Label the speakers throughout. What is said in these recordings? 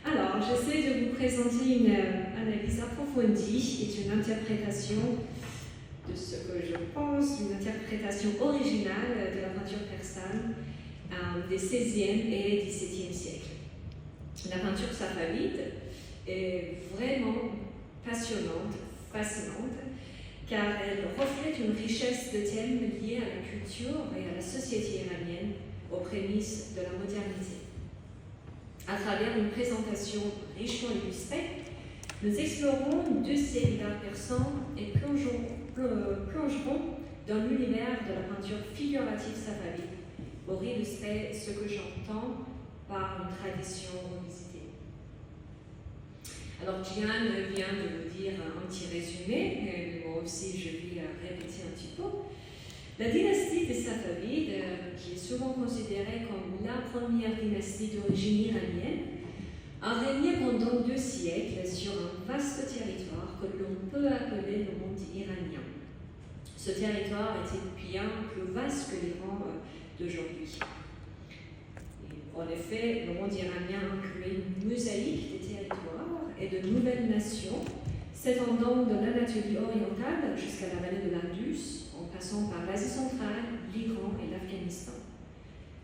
Speaker 1: Alors, j'essaie de vous présenter une analyse approfondie et une interprétation de ce que je pense, une interprétation originale de la peinture persane des XVIe et XVIIe siècles. La peinture safavide est vraiment passionnante, fascinante, car elle reflète une richesse de thèmes liés à la culture et à la société iranienne aux prémices de la modernité. À travers une présentation richement illustrée, nous explorerons deux siècles d'art persan et plongerons dans l'univers de la peinture figurative safavide pour illustrer ce que j'entends par une tradition revisitée. Alors, Gian vient de vous dire un petit résumé, mais moi aussi je vais répéter un petit peu. La dynastie des Safavides, qui est souvent considérée comme la première dynastie d'origine iranienne, a régné pendant 2 siècles sur un vaste territoire que l'on peut appeler le monde iranien. Ce territoire était bien plus vaste que l'Iran d'aujourd'hui. En effet, le monde iranien incluait une mosaïque des territoires et de nouvelles nations, s'étendant de l'Anatolie orientale jusqu'à la vallée de l'Indus, en passant par l'Asie centrale, l'Iran et l'Afghanistan.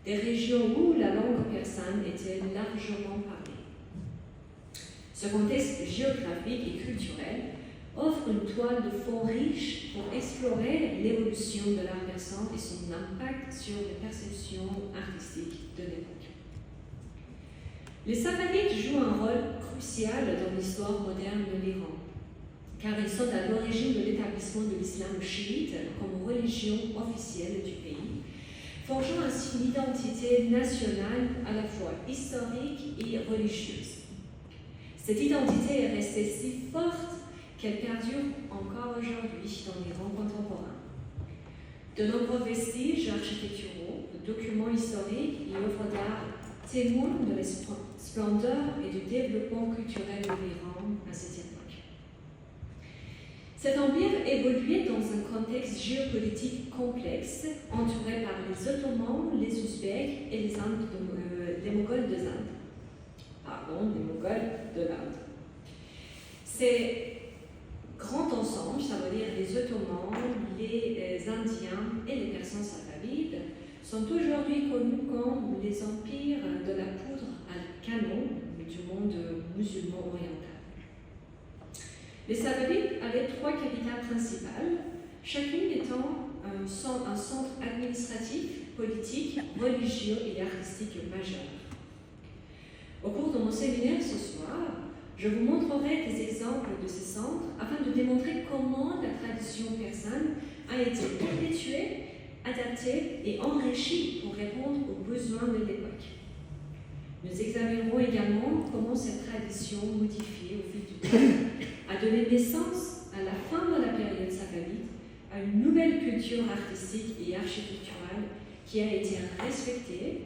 Speaker 1: Des régions où la langue persane était largement parlée. Ce contexte géographique et culturel offre une toile de fond riche pour explorer l'évolution de l'art persan et son impact sur les perceptions artistiques de l'époque. Les Safavides jouent un rôle crucial dans l'histoire moderne de l'Iran, car ils sont à l'origine de l'établissement de l'islam chiite comme religion officielle du pays, forgeant ainsi une identité nationale à la fois historique et religieuse. Cette identité est restée si forte qu'elle perdure encore aujourd'hui dans l'Iran contemporain. De nombreux vestiges architecturaux, documents historiques et œuvres d'art témoignent de la splendeur et du développement culturel de l'Iran à cette époque. Cet empire évoluait dans un contexte géopolitique complexe, entouré par les Ottomans, les Ouzbeks et les Mongols de l'Inde. Ces grands ensembles, ça veut dire les Ottomans, les Indiens et les Persans safavides, sont aujourd'hui connus comme les empires de la poudre à canon du monde musulman oriental. Les Safavides avaient 3 capitales principales, chacune étant un centre administratif, politique, religieux et artistique majeur. Au cours de mon séminaire ce soir, je vous montrerai des exemples de ces centres afin de démontrer comment la tradition persane a été perpétuée, adaptée et enrichie pour répondre aux besoins de l'époque. Nous examinerons également comment cette tradition, modifiée au fil du temps, a donné naissance, à la fin de la période safavide, à une nouvelle culture artistique et architecturale qui a été respectée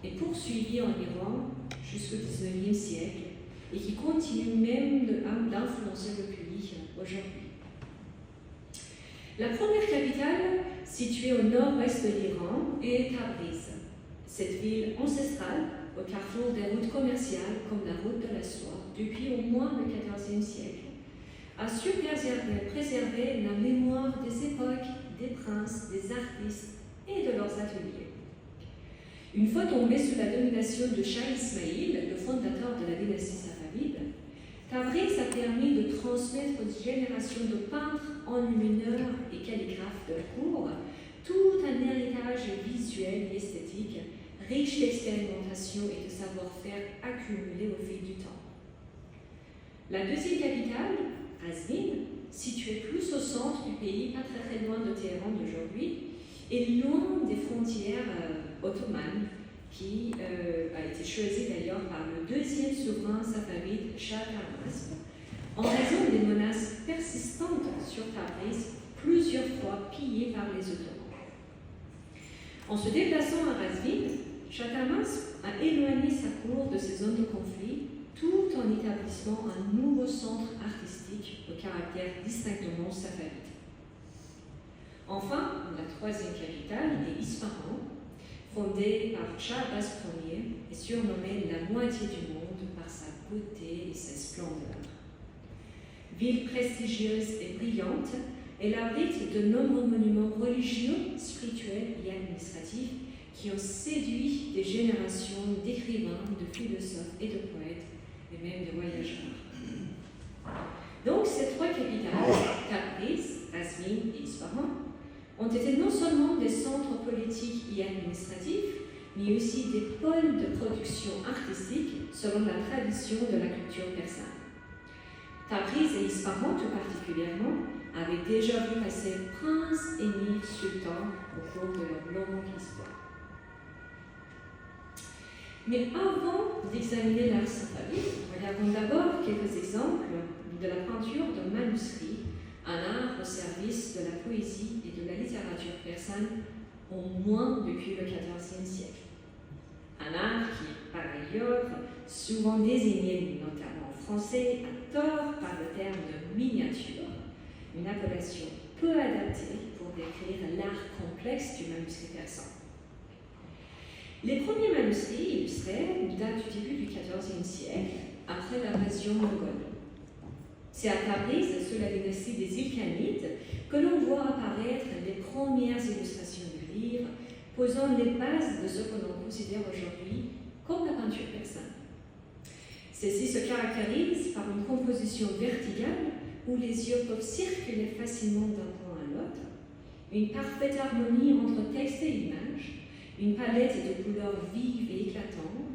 Speaker 1: et poursuivie en Iran jusqu'au XIXe siècle et qui continue même d'influencer le pays aujourd'hui. La première capitale, située au nord-ouest de l'Iran, est Tabriz. Cette ville ancestrale, au carrefour des routes commerciales comme la route de la soie, depuis au moins le XIVe siècle, a su préserver la mémoire des époques, des princes, des artistes et de leurs ateliers. Une fois tombé sous la domination de Shah Ismail, le fondateur de la dynastie safavide, Tabriz a permis de transmettre aux générations de peintres, enlumineurs et calligraphes de la cour tout un héritage visuel et esthétique, riche d'expérimentation et de savoir-faire accumulés au fil du temps. La deuxième capitale, Qazvin, située plus au centre du pays, pas très loin de Téhéran d'aujourd'hui, est loin des frontières ottomanes, qui a été choisi d'ailleurs par le deuxième souverain safavide, Shah Tahmasp, en raison des menaces persistantes sur Tabriz, plusieurs fois pillées par les Ottomans. En se déplaçant à Qazvin, Shah Tahmasp a éloigné sa cour de ces zones de conflit, tout en établissant un nouveau centre artistique au caractère distinctement safavide. Enfin, la troisième capitale est Ispahan, fondée par Shah Abbas Ier et surnommée la moitié du monde par par sa beauté et sa splendeur. Ville prestigieuse et brillante, elle abrite de nombreux monuments religieux, spirituels et administratifs qui ont séduit des générations d'écrivains, de philosophes et de poètes, et même de voyageurs. Donc, ces trois capitales, Tabriz, Qazvin et Ispahan, ont été non seulement des centres politiques et administratifs, mais aussi des pôles de production artistique selon la tradition de la culture persane. Tabriz et Ispahan, tout particulièrement, avaient déjà vu passer princes, émirs, sultans au cours de leur longue histoire. Mais avant d'examiner l'art safavide, regardons d'abord quelques exemples de la peinture de manuscrits, un art au service de la poésie et de la littérature persane, au moins depuis le XIVe siècle. Un art qui est par ailleurs souvent désigné, notamment en français, à tort par le terme de miniature, une appellation peu adaptée pour décrire l'art complexe du manuscrit persan. Les premiers manuscrits illustrés datent du début du XIVe siècle, après l'invasion mongole. C'est à Tabriz, sous la dynastie des Ilkhanides, que l'on voit apparaître les premières illustrations du livre, posant les bases de ce que l'on considère aujourd'hui comme la peinture persane. Celle-ci se caractérise par une composition verticale où les yeux peuvent circuler facilement d'un point à l'autre, une parfaite harmonie entre texte et image, une palette de couleurs vives et éclatantes,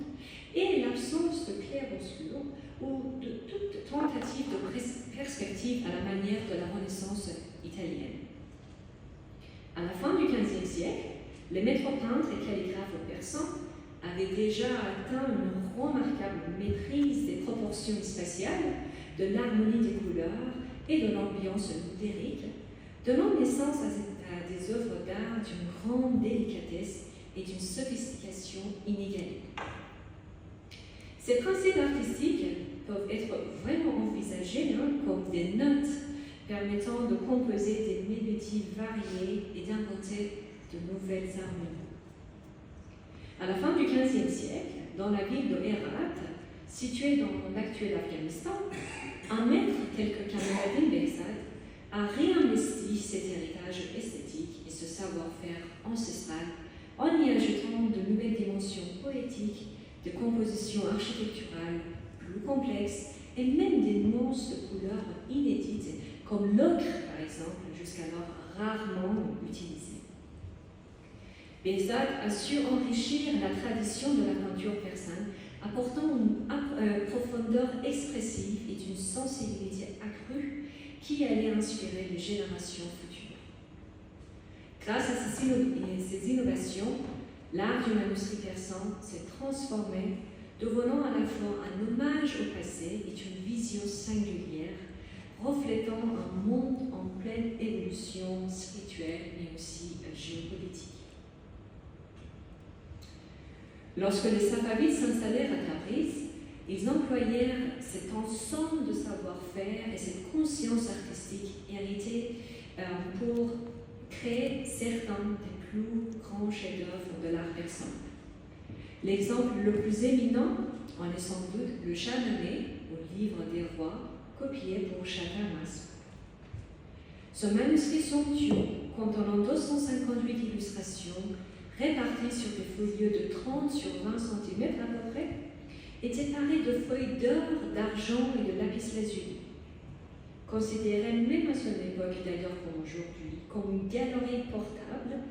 Speaker 1: et l'absence de clair-obscur ou de toute tentative de perspective à la manière de la Renaissance italienne. À la fin du XVe siècle, les maîtres peintres et calligraphes persans avaient déjà atteint une remarquable maîtrise des proportions spatiales, de l'harmonie des couleurs et de l'ambiance ludérique, donnant naissance à des œuvres d'art d'une grande délicatesse et d'une sophistication inégalée. Ces principes artistiques peuvent être vraiment envisagés comme des notes permettant de composer des mélodies variées et d'inventer de nouvelles harmonies. À la fin du XVe siècle, dans la ville de Herat, située dans l'actuel Afghanistan, un maître tel que Kamaluddin Behzad a réinvesti cet héritage esthétique et ce savoir-faire ancestral en y ajoutant de nouvelles dimensions poétiques, de composition architecturale plus complexes et même des nuances de couleurs inédites comme l'ocre par exemple, jusqu'alors rarement utilisé. Behzad a su enrichir la tradition de la peinture persane, apportant une profondeur expressive et une sensibilité accrue qui allait inspirer les générations futures. Grâce à ces innovations, l'art du manuscrit persan s'est transformé, devenant à la fois un hommage au passé et une vision singulière, reflétant un monde en pleine évolution spirituelle mais aussi géopolitique. Lorsque les Safavides s'installèrent à Tabriz, ils employèrent cet ensemble de savoir-faire et cette conscience artistique héritée pour créer certains des plus grands chefs-d'œuvre de l'art persan. L'exemple le plus éminent en est sans doute le Shahnameh, au livre des rois, copié pour Shah Tahmasp. Ce manuscrit somptueux, contenant 258 illustrations, réparties sur des folios de 30 sur 20 cm à peu près, était paré de feuilles d'or, d'argent et de lapis lazuli. Considéré même à son époque, d'ailleurs comme aujourd'hui, comme une galerie portable,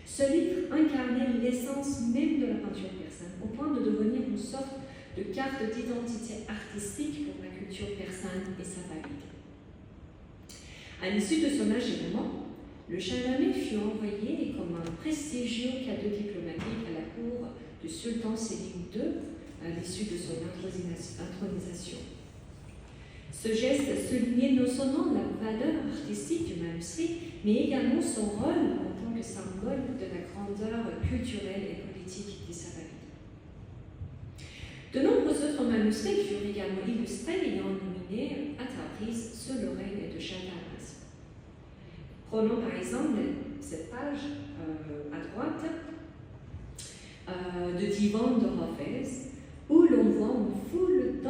Speaker 1: ce livre incarnait l'essence même de la peinture persane, au point de devenir une sorte de carte d'identité artistique pour la culture persane et safavide. À l'issue de son achèvement, le Shahnameh fut envoyé comme un prestigieux cadeau diplomatique à la cour du sultan Sélim II à l'issue de son intronisation. Ce geste soulignait non seulement la valeur artistique du manuscrit, mais également son rôle en tant que symbole de la grandeur culturelle et politique des Safavides. De nombreux autres manuscrits furent également illustrés et enluminés à Tabriz sous le règne de Shah Tahmasp. Prenons par exemple cette page à droite de Divan de Hafez, où l'on voit une foule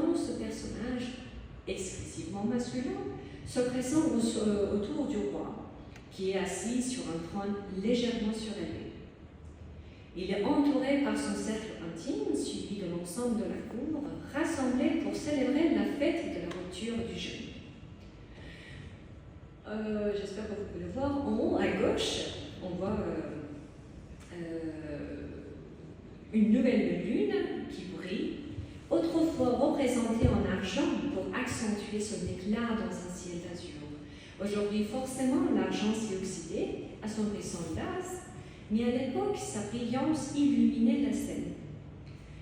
Speaker 1: enfants masculins se pressant autour du roi, qui est assis sur un trône légèrement surélevé. Il est entouré par son cercle intime, suivi de l'ensemble de la cour, rassemblé pour célébrer la fête de la rupture du jeûne. J'espère que vous pouvez le voir. En haut, à gauche, on voit une nouvelle lune qui brille, autrefois représentée en argent pour accentuer son éclat dans un ciel d'azur. Aujourd'hui, forcément, l'argent s'est oxydé à son récent base, mais à l'époque, sa brillance illuminait la scène.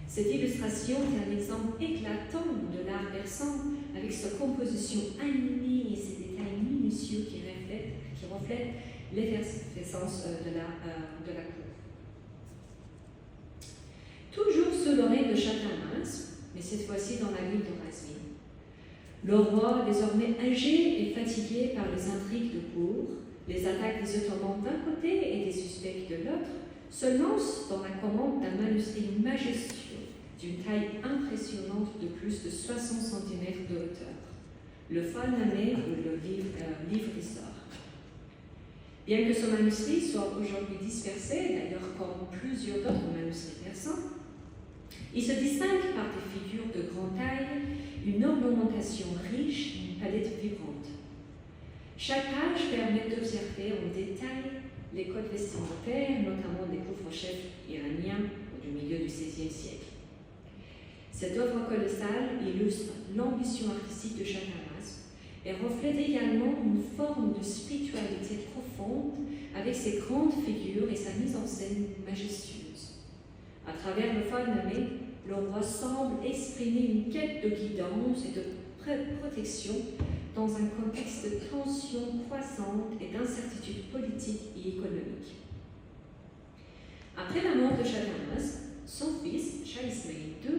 Speaker 1: Cette illustration est un exemple éclatant de l'art persan avec sa composition animée et ses détails minutieux qui reflètent l'effervescence de la cour. Toujours sous le règne de Châtellerault, mais cette fois-ci dans la ville de Razvin. Le roi, désormais âgé et fatigué par les intrigues de cour, les attaques des Ottomans d'un côté et des suspects de l'autre, se lance dans la commande d'un manuscrit majestueux d'une taille impressionnante de plus de 60 cm de hauteur, le Falnamé ou le livre d'Histoire. Bien que ce manuscrit soit aujourd'hui dispersé, d'ailleurs comme plusieurs autres manuscrits persans, il se distingue par des figures de grande taille, une ornementation riche et une palette vibrante. Chaque page permet d'observer en détail les codes vestimentaires, notamment des couvre-chefs iraniens du milieu du XVIe siècle. Cette œuvre colossale illustre l'ambition artistique de Châtellerault et reflète également une forme de spiritualité profonde avec ses grandes figures et sa mise en scène majestueuse. À travers le Falnamé, le roi semble exprimer une quête de guidance et de protection dans un contexte de tension croissante et d'incertitude politique et économique. Après la mort de Châtellerault, son fils, Shah Ismail II,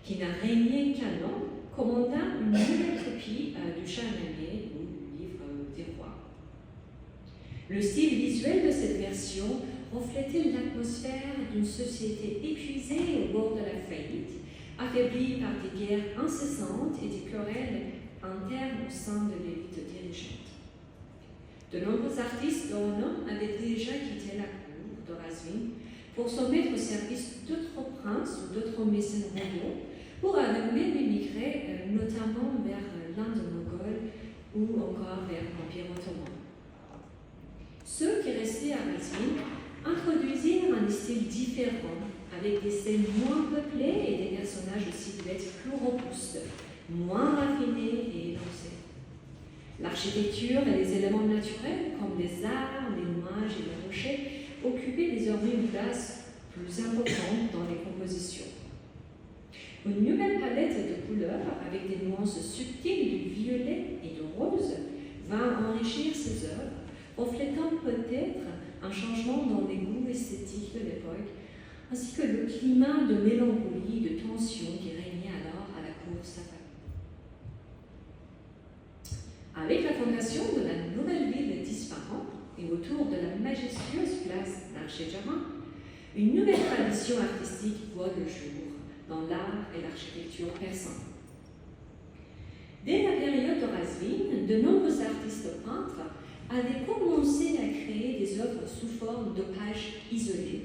Speaker 1: qui n'a régné qu'un an, commanda une nouvelle copie du Shahnameh ou du livre des rois. Le style visuel de cette version reflétait l'atmosphère d'une société épuisée au bord de la faillite, affaiblie par des guerres incessantes et des querelles internes au sein de l'élite dirigeante. De nombreux artistes, dont l'un avait déjà quitté la cour de Razvin pour se mettre au service d'autres princes ou d'autres mécènes royaux, pour même émigrer notamment vers l'Inde mongole ou encore vers l'Empire ottoman. Ceux qui restaient à Razvin introduisirent un style différent, avec des scènes moins peuplées et des personnages de silhouettes plus robustes, moins raffinés et élancés. L'architecture et les éléments naturels, comme les arbres, les nuages et les rochers, occupaient désormais une place plus importante dans les compositions. Une nouvelle palette de couleurs, avec des nuances subtiles de violet et de rose, vint enrichir ces œuvres, reflétant peut-être un changement dans les goûts esthétiques de l'époque, ainsi que le climat de mélancolie, de tension qui régnait alors à la cour safavid. Avec la fondation de la nouvelle ville d'Ispahan et autour de la majestueuse place d'Archéjaran, une nouvelle tradition artistique voit le jour dans l'art et l'architecture persane. Dès la période de Razvin, de nombreux artistes peintres avaient commencé à créer des œuvres sous forme de pages isolées,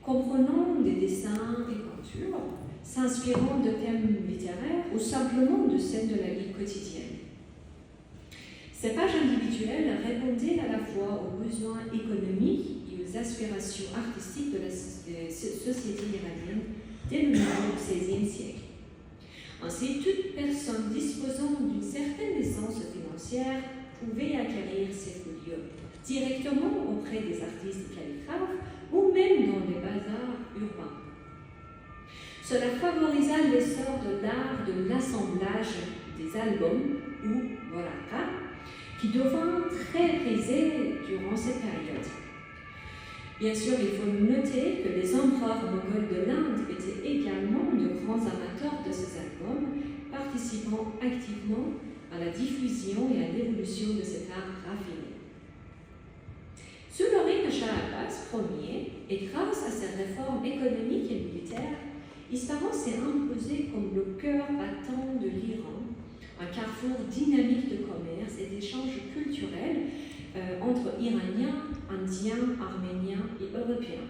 Speaker 1: comprenant des dessins et peintures, s'inspirant de thèmes littéraires ou simplement de scènes de la vie quotidienne. Ces pages individuelles répondaient à la fois aux besoins économiques et aux aspirations artistiques de la société iranienne dès le milieu du XVIe siècle. Ainsi, toute personne disposant d'une certaine aisance financière pouvait acquérir ces folios directement auprès des artistes calligraphes ou même dans les bazars urbains. Cela favorisa l'essor de l'art de l'assemblage des albums ou waraka, qui devint très prisé durant cette période. Bien sûr, il faut noter que les empereurs mongols de l'Inde étaient également de grands amateurs de ces albums, participant activement à la diffusion et à l'évolution de cet art raffiné. Sous le règne de Shah Abbas Ier, et grâce à ses réformes économiques et militaires, Ispahan s'est imposé comme le cœur battant de l'Iran, un carrefour carrefour dynamique de commerce et d'échanges culturels entre Iraniens, Indiens, Arméniens et Européens.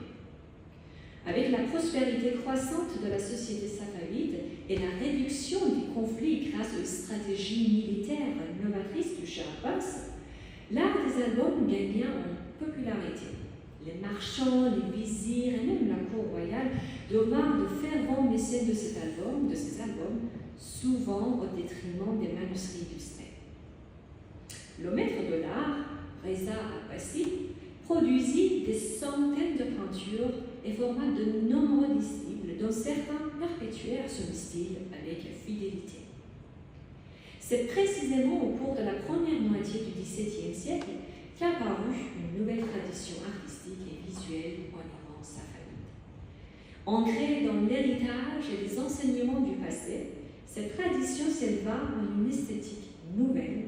Speaker 1: Avec la prospérité croissante de la société safavide et la réduction des conflits grâce aux stratégies militaires novatrices du Shah Abbas, l'art des albums gagna en popularité. Les marchands, les vizirs et même la cour royale devinrent de fervents mécènes de ces albums, souvent au détriment des manuscrits illustrés. Le maître de l'art, Reza Abbasi, produisit des centaines de peintures et forma de nombreux disciples, dont certains perpétuèrent son style avec fidélité. C'est précisément au cours de la première moitié du XVIIe siècle qu'apparut une nouvelle tradition artistique et visuelle en Iran safavide. Ancrée dans l'héritage et les enseignements du passé, cette tradition s'éleva en une esthétique nouvelle,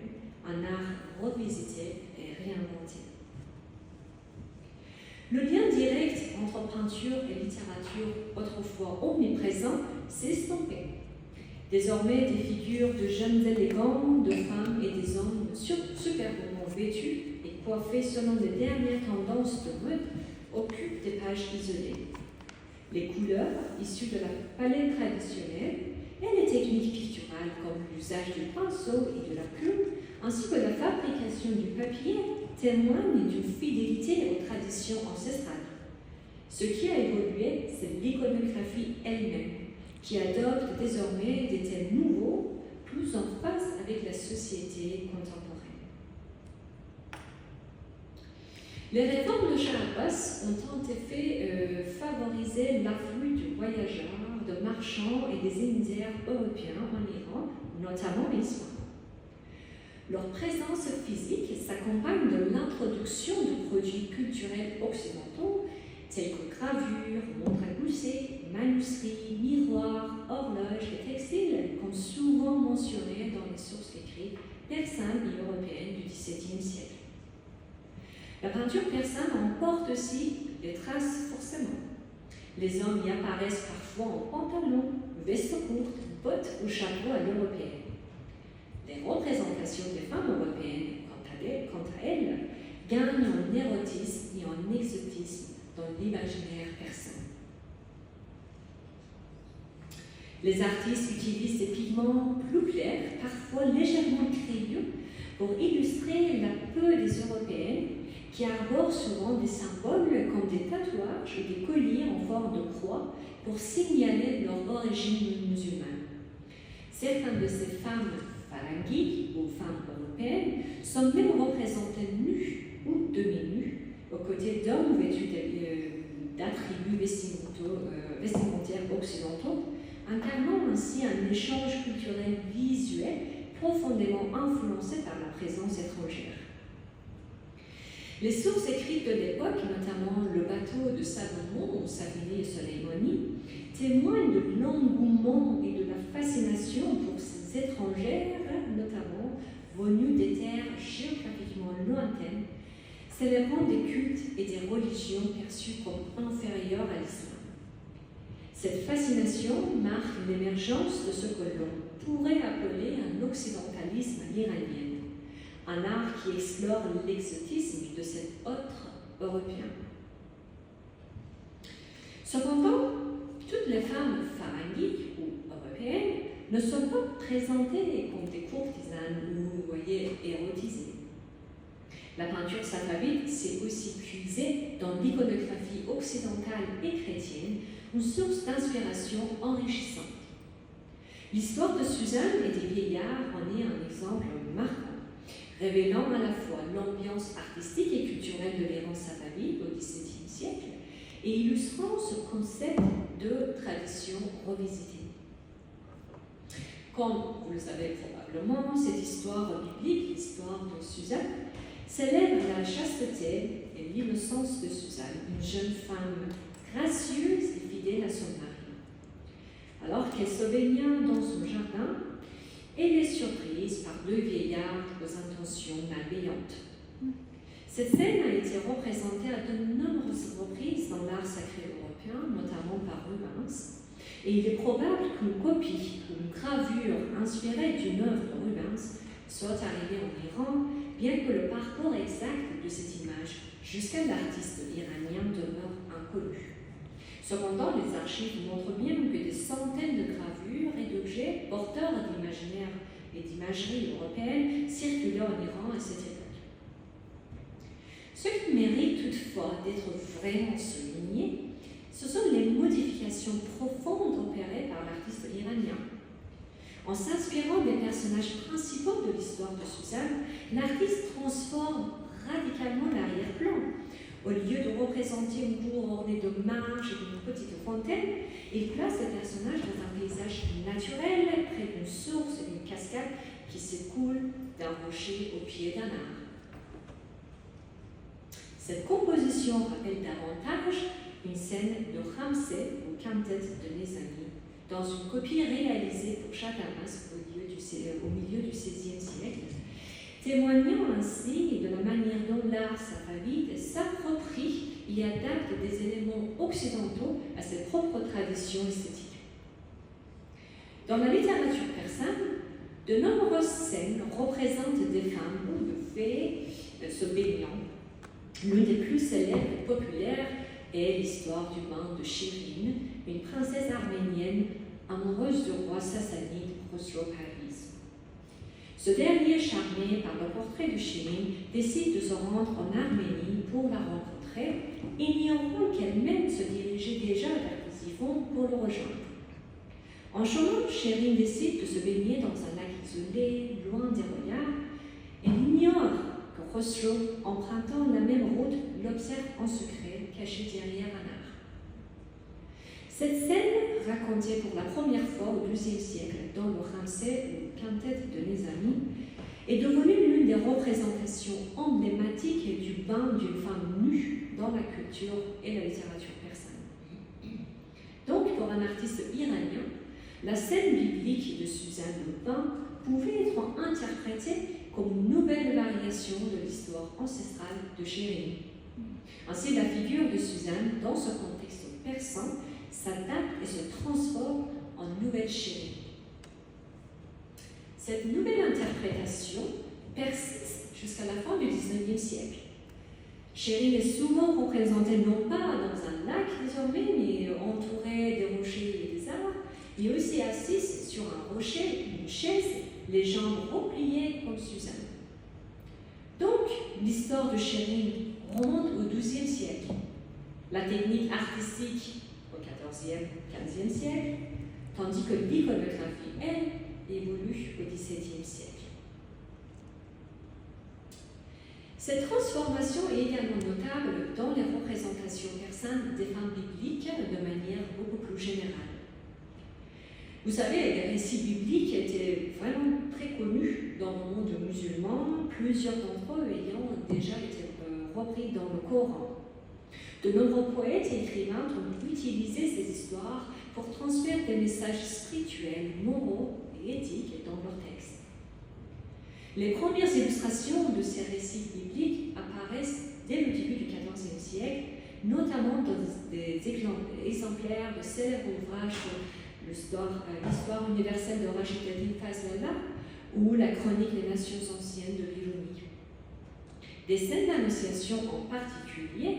Speaker 1: un art revisité et réinventé. Le lien direct entre peinture et littérature, autrefois omniprésent, s'est estompé. Désormais, des figures de jeunes élégants, de femmes et des hommes superbement vêtus et coiffés selon les dernières tendances de mode occupent des pages isolées. Les couleurs issues de la palette traditionnelle et les techniques picturales comme l'usage du pinceau et de la plume, ainsi que la fabrication du papier, témoignent d'une fidélité aux traditions ancestrales. Ce qui a évolué, c'est l'iconographie elle-même, qui adopte désormais des thèmes nouveaux, plus en phase avec la société contemporaine. Les réformes de Shah Abbas ont en effet favorisé l'afflux de voyageurs, de marchands et des émissaires européens en Iran, notamment en Isfahan. Leur présence physique s'accompagne de l'introduction de produits culturels occidentaux tels que gravures, montres à gousset, manuscrits, miroirs, horloges et textiles, comme souvent mentionné dans les sources écrites persanes et européennes du XVIIe siècle. La peinture persane emporte aussi des traces forcément. Les hommes y apparaissent parfois en pantalon, veste courte, bottes ou chapeau à l'européenne. Les représentations des femmes européennes, quant à elles, gagnent en érotisme et en exotisme dans l'imaginaire persan. Les artistes utilisent des pigments plus clairs, parfois légèrement crayeux, pour illustrer la peau des Européennes qui arborent souvent des symboles comme des tatouages ou des colliers en forme de croix pour signaler leur origine musulmane. Certaines de ces femmes phalangiques ou femmes européennes sont même représentées nues ou demi-nues aux côtés d'hommes vêtus d'attributs vestimentaires occidentaux, incarnant ainsi un échange culturel visuel profondément influencé par la présence étrangère. Les sources écrites de l'époque, notamment le bateau de Salomon, Savini et Soleimani, témoignent de l'engouement et de la fascination pour ces étrangères, notamment venues des terres géographiquement lointaines, célébrant des cultes et des religions perçues comme inférieures à l'islam. Cette fascination marque l'émergence de ce que l'on pourrait appeler un occidentalisme iranien, un art qui explore l'exotisme de cet autre européen. Cependant, toutes les femmes phalangiques ou européennes ne sont pas présentées comme des courtisanes ou, érotisées. La peinture safavide s'est aussi puisée dans l'iconographie occidentale et chrétienne, une source d'inspiration enrichissante. L'histoire de Suzanne et des vieillards en est un exemple marquant, révélant à la fois l'ambiance artistique et culturelle de l'Iran safavide au XVIIe siècle et illustrant ce concept de tradition revisitée. Comme vous le savez probablement, cette histoire biblique, l'histoire de Suzanne, célèbre la chasteté et l'innocence de Suzanne, une jeune femme gracieuse et fidèle à son mari. Alors qu'elle se baignait dans son jardin, elle est surprise par deux vieillards aux intentions malveillantes. Cette scène a été représentée à de nombreuses reprises dans l'art sacré européen, notamment par Rubens, Et il est probable qu'une copie ou une gravure inspirée d'une œuvre de Rubens soit arrivée en Iran, bien que le parcours exact de cette image jusqu'à l'artiste iranien demeure inconnu. Cependant, les archives montrent bien que des centaines de gravures et d'objets porteurs d'imaginaire et d'imagerie européenne circulaient en Iran à cette époque. Ce qui mérite toutefois d'être vraiment souligné, ce sont les modifications profondes opérées par l'artiste iranien. En s'inspirant des personnages principaux de l'histoire de Suzanne, l'artiste transforme radicalement l'arrière-plan. Au lieu de représenter une cour ornée de marches et d'une petite fontaine, il place le personnage dans un paysage naturel, près d'une source et d'une cascade qui s'écoule d'un rocher au pied d'un arbre. Cette composition rappelle davantage une scène de Ramsay au quintet de Nizami, dans une copie réalisée pour Chatamas au milieu du XVIe siècle, témoignant ainsi de la manière dont l'art safavide s'approprie et adapte des éléments occidentaux à ses propres traditions esthétiques. Dans la littérature persane, de nombreuses scènes représentent des femmes ou de fées se baignant. L'une des plus célèbres et populaires est l'histoire du bain de Shirin, une princesse arménienne amoureuse du roi sassanide Khosrow Parviz. Ce dernier, charmé par le portrait de Shirin, décide de se rendre en Arménie pour la rencontrer, ignorant qu'elle-même se dirigeait déjà vers Ctesiphon pour le rejoindre. En chemin, Shirin décide de se baigner dans un lac isolé, loin des regards. Elle ignore que Khosrow, empruntant la même route, l'observe en secret, caché derrière un arbre. Cette scène, racontée pour la première fois au XIIe siècle dans le Ramsay ou quintet de Nizami, est devenue l'une des représentations emblématiques du bain d'une femme nue dans la culture et la littérature persane. Donc, pour un artiste iranien, la scène biblique de Suzanne le bain pouvait être interprétée comme une nouvelle variation de l'histoire ancestrale de Shirin. Ainsi, la figure de Suzanne, dans ce contexte persan, s'adapte et se transforme en nouvelle Shirin. Cette nouvelle interprétation persiste jusqu'à la fin du XIXe siècle. Shirin est souvent représentée non pas dans un lac désormais, mais entourée des rochers et des arbres, mais aussi assise sur un rocher, une chaise, les jambes repliées comme Suzanne. Donc, l'histoire de Shirin remonte au XIIe siècle. La technique artistique au XIVe, XVe siècle, tandis que l'iconographie, elle, évolue au XVIIe siècle. Cette transformation est également notable dans les représentations persanes des femmes bibliques de manière beaucoup plus générale. Vous savez, les récits bibliques étaient vraiment très connus dans le monde musulman, plusieurs d'entre eux ayant déjà été repris dans le Coran. De nombreux poètes et écrivains ont utilisé ces histoires pour transmettre des messages spirituels, moraux et éthiques dans leurs textes. Les premières illustrations de ces récits bibliques apparaissent dès le début du XIVe siècle, notamment dans des exemplaires de célèbres ouvrages comme l'Histoire universelle de Rachid Eddin Fazlala ou la Chronique des nations anciennes de Biruni. Des scènes d'annonciation en particulier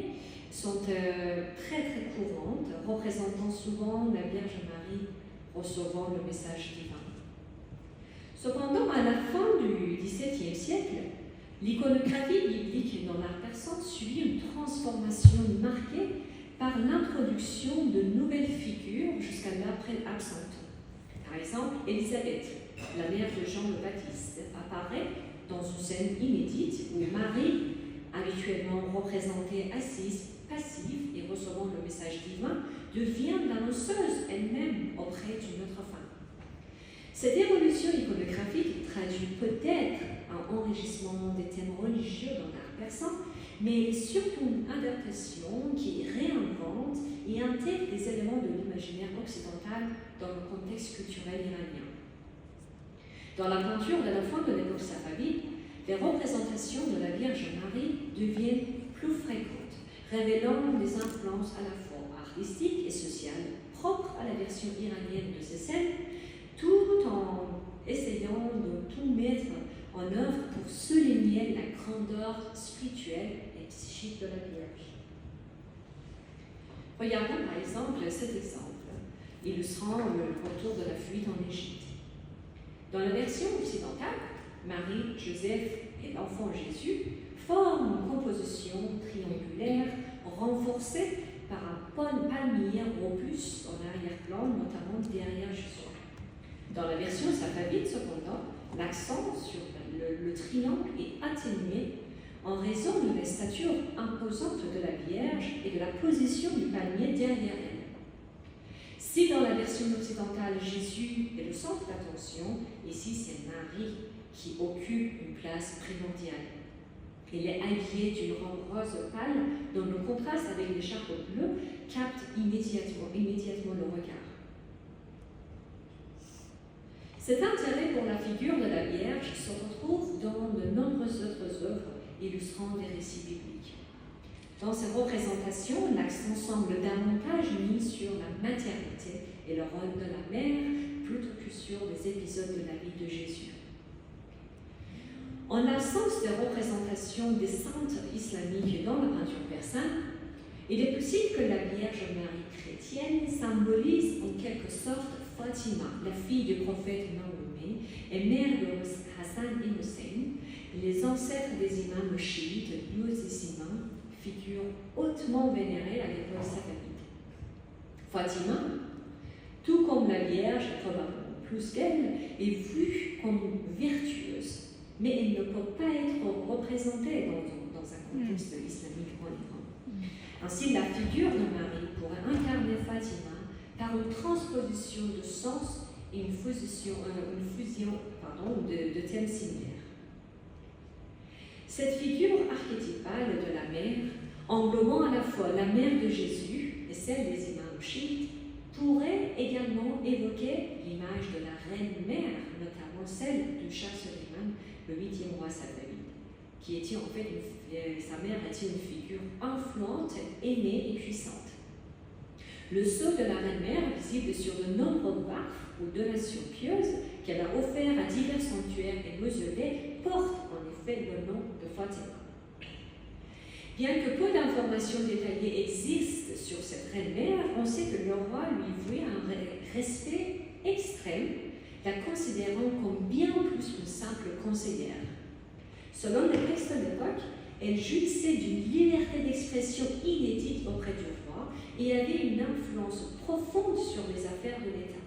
Speaker 1: sont très courantes, représentant souvent la Vierge Marie recevant le message divin. Cependant, à la fin du XVIIe siècle, l'iconographie biblique dans l'art persan subit une transformation marquée par l'introduction de nouvelles figures jusqu'à l'après absente. Par exemple, Élisabeth, la mère de Jean le Baptiste, apparaît dans une scène inédite où Marie, habituellement représentée assise, passive et recevant le message divin, devient l'annonceuse elle-même auprès d'une autre femme. Cette évolution iconographique traduit peut-être un enrichissement des thèmes religieux dans l'art persan, mais surtout une adaptation qui réinvente et intègre des éléments de l'imaginaire occidental dans le contexte culturel iranien. Dans la peinture de la fin de l'époque safavide, les représentations de la Vierge Marie deviennent plus fréquentes, révélant des influences à la fois artistiques et sociales propres à la version iranienne de ces scènes, tout en essayant de tout mettre en œuvre pour souligner la grandeur spirituelle et psychique de la Vierge. Regardons par exemple cet exemple, illustrant le retour de la fuite en Égypte. Dans la version occidentale, Marie, Joseph et l'enfant Jésus forment une composition triangulaire renforcée par un palmier robuste en arrière-plan, notamment derrière Jésus. Dans la version safavide, cependant, l'accent sur le triangle est atténué en raison de la stature imposante de la Vierge et de la position du palmier derrière elle. Si dans la version occidentale, Jésus est le centre d'attention, ici c'est Marie qui occupe une place primordiale. Il est habillé d'une robe rose pâle dont le contraste avec l'écharpe bleue capte immédiatement le regard. Cet intérêt pour la figure de la Vierge se retrouve dans de nombreuses autres œuvres illustrant des récits bibliques. Dans ces représentations, l'accent semble davantage mis sur la maternité et le rôle de la mère plutôt que sur les épisodes de la vie de Jésus. En l'absence de représentation des saintes islamiques dans la peinture persane, il est possible que la Vierge Marie chrétienne symbolise en quelque sorte Fatima, la fille du prophète Mahomet et mère de Hassan et Hussein, les ancêtres des imams chiites doucissima, figure hautement vénérée à l'époque safavide. Fatima, tout comme la Vierge, probablement plus qu'elle, est vue comme vertueuse, mais elle ne peut pas être représentée dans un contexte islamique en Iran. Ainsi, la figure de Marie pourrait incarner Fatima par une transposition de sens et une fusion de thèmes similaires. Cette figure archétypale de la mère, englobant à la fois la mère de Jésus et celle des imams chiites, pourrait également évoquer l'image de la reine-mère, notamment celle du Shah Suleiman, le 8e roi safavide, qui était en fait, sa mère était une figure influente, aimée et puissante. Le sceau de la reine-mère, visible sur de nombreux bafs ou donations pieuses qu'elle a offerts à divers sanctuaires et mausolées, porte en effet le nom de Fatima. Bien que peu d'informations détaillées existent sur cette reine-mère, on sait que le roi lui vouait un respect extrême, la considérant comme bien plus qu'une simple conseillère. Selon les textes de l'époque, elle jouissait d'une liberté d'expression inédite auprès du roi et avait une influence profonde sur les affaires de l'État.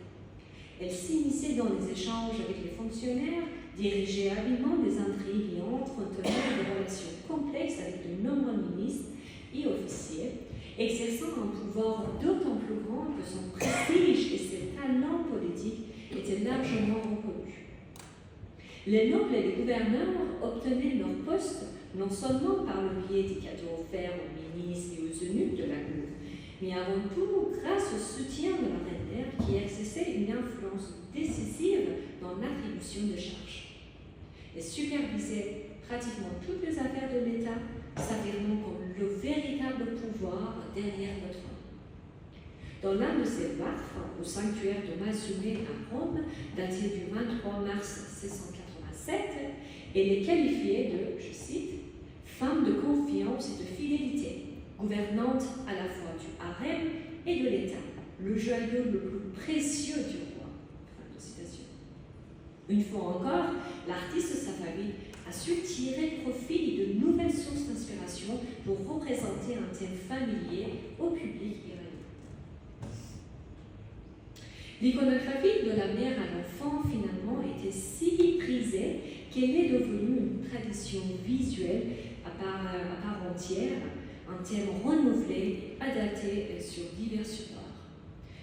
Speaker 1: Elle s'immisçait dans les échanges avec les fonctionnaires, dirigeait habilement des intrigues et entretenait des relations complexes avec de nombreux ministres et officiers, exerçant un pouvoir d'autant plus grand que son prestige et ses talents politiques étaient largement reconnus. Les nobles et les gouverneurs obtenaient leur poste non seulement par le biais des cadeaux offerts aux ministres et aux eunuques de la cour, mais avant tout grâce au soutien de la reine-mère qui exerçait une influence décisive dans l'attribution de charges. Elle supervisait pratiquement toutes les affaires de l'État, s'affirmant comme le véritable pouvoir derrière le trône. Dans l'un de ses waqfs, au sanctuaire de Masoumé à Rome, daté du 23 mars 1687, elle est qualifiée de, je cite, « femme de confiance et de fidélité, gouvernante à la fois du harem et de l'État, le joyau le plus précieux du roi. » Fin de citation. Une fois encore, l'artiste safavide a su tirer profit de nouvelles sources d'inspiration pour représenter un thème familier au public iranien. L'iconographie de la mère à l'enfant, finalement, était si prisée qu'elle est devenue une tradition visuelle à part entière, un thème renouvelé et adapté sur divers supports.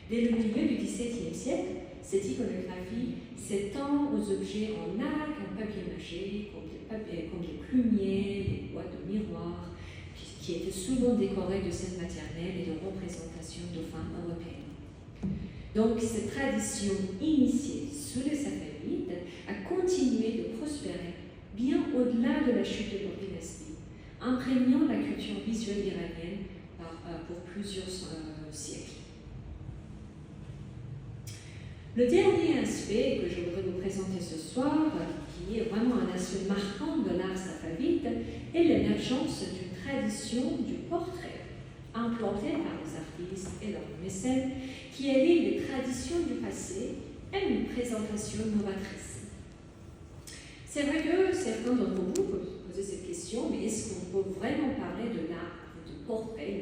Speaker 1: Dès le milieu du XVIIe siècle, cette iconographie s'étend aux objets en arc, en papier mâché, comme des plumiers, des boîtes de miroirs, qui étaient souvent décorés de scènes maternelles et de représentations de femmes européennes. Donc, cette tradition initiée sous les Safavides a continué de prospérer bien au-delà de la chute de leur dynastie, imprégnant la culture visuelle iranienne pour plusieurs siècles. Le dernier aspect que je voudrais vous présenter ce soir, qui est vraiment un aspect marquant de l'art safavide, est l'émergence d'une tradition du portrait, implantée par les artistes et leurs mécènes, qui allie les traditions du passé et une présentation novatrice. C'est vrai que certains d'entre vous peuvent poser cette question, mais est-ce qu'on peut vraiment parler de l'art du portrait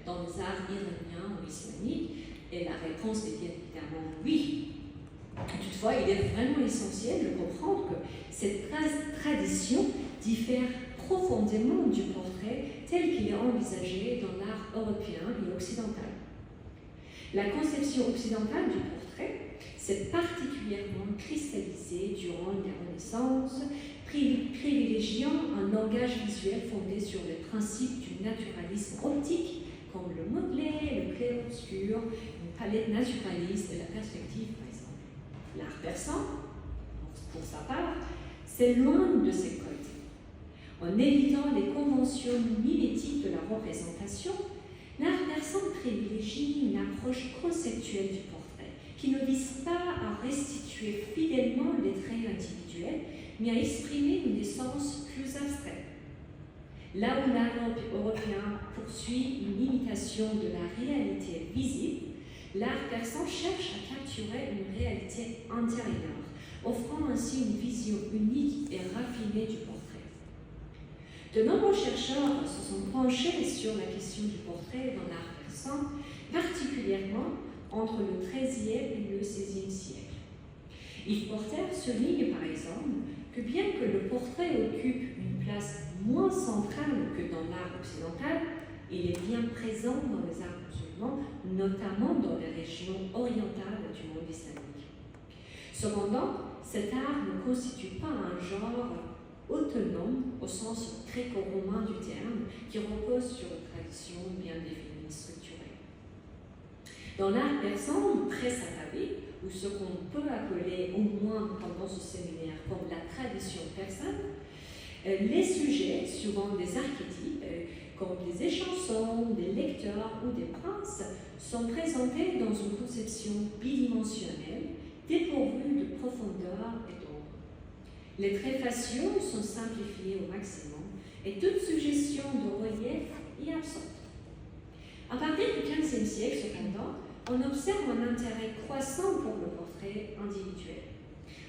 Speaker 1: dans les arts iraniens ou islamiques? Et la réponse est bien évidemment oui. Toutefois, il est vraiment essentiel de comprendre que cette tradition diffère profondément du portrait tel qu'il est envisagé dans l'art européen et occidental. La conception occidentale du portrait s'est particulièrement cristallisée durant la Renaissance, privilégiant un langage visuel fondé sur les principes du naturalisme optique, comme le modelé, le clair-obscur, une palette naturaliste et la perspective, par exemple. L'art persan, pour sa part, s'éloigne de ces codes. En évitant les conventions mimétiques de la représentation, l'art persan privilégie une approche conceptuelle du portrait, qui ne vise pas à restituer fidèlement les traits individuels, mais à exprimer une essence plus abstraite. Là où l'art européen poursuit une imitation de la réalité visible, l'art persan cherche à capturer une réalité intérieure, offrant ainsi une vision unique et raffinée du portrait. De nombreux chercheurs se sont penchés sur la question du portrait dans l'art persan, particulièrement entre le XIIIe et le XVIe siècle. Yves Porter souligne par exemple que bien que le portrait occupe une place moins centrale que dans l'art occidental, il est bien présent dans les arts musulmans, notamment dans les régions orientales du monde islamique. Cependant, cet art ne constitue pas un genre autonome au sens gréco-romain du terme, qui repose sur une tradition bien définie, structurée. Dans l'art persan pré-safavide, ou ce qu'on peut appeler, au moins pendant ce séminaire, comme la tradition persane, les sujets, souvent des archétypes, comme des échansons, des lecteurs ou des princes, sont présentés dans une conception bidimensionnelle, dépourvue de profondeur et d'ombre. Les traits faciaux sont simplifiés au maximum et toute suggestion de relief est absente. À partir du XVe siècle, cependant, on observe un intérêt croissant pour le portrait individuel.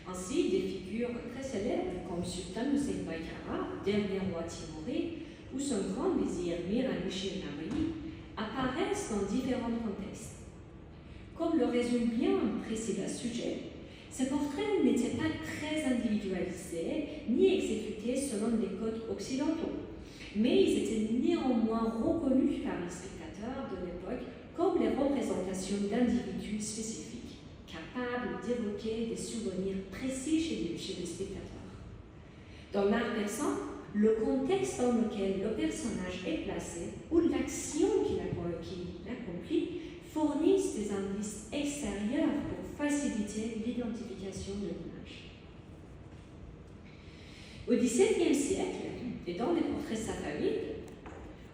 Speaker 1: Ainsi, des figures très célèbres comme Sultan Hussein Baykara, dernier roi timoride, ou son grand vizir Mir al-Mushir Namayi apparaissent dans différents contextes. Comme le résume bien un précédent sujet, ces portraits n'étaient pas très individualisés ni exécutés selon les codes occidentaux, mais ils étaient néanmoins reconnus par les spectateurs de l'époque comme les représentations d'individus spécifiques, capables d'évoquer des souvenirs précis chez les spectateurs. Dans l'art persan, le contexte dans lequel le personnage est placé ou l'action qu'il accomplit fournissent des indices extérieurs pour faciliter l'identification de l'image. Au XVIIe siècle, et dans les portraits safavides,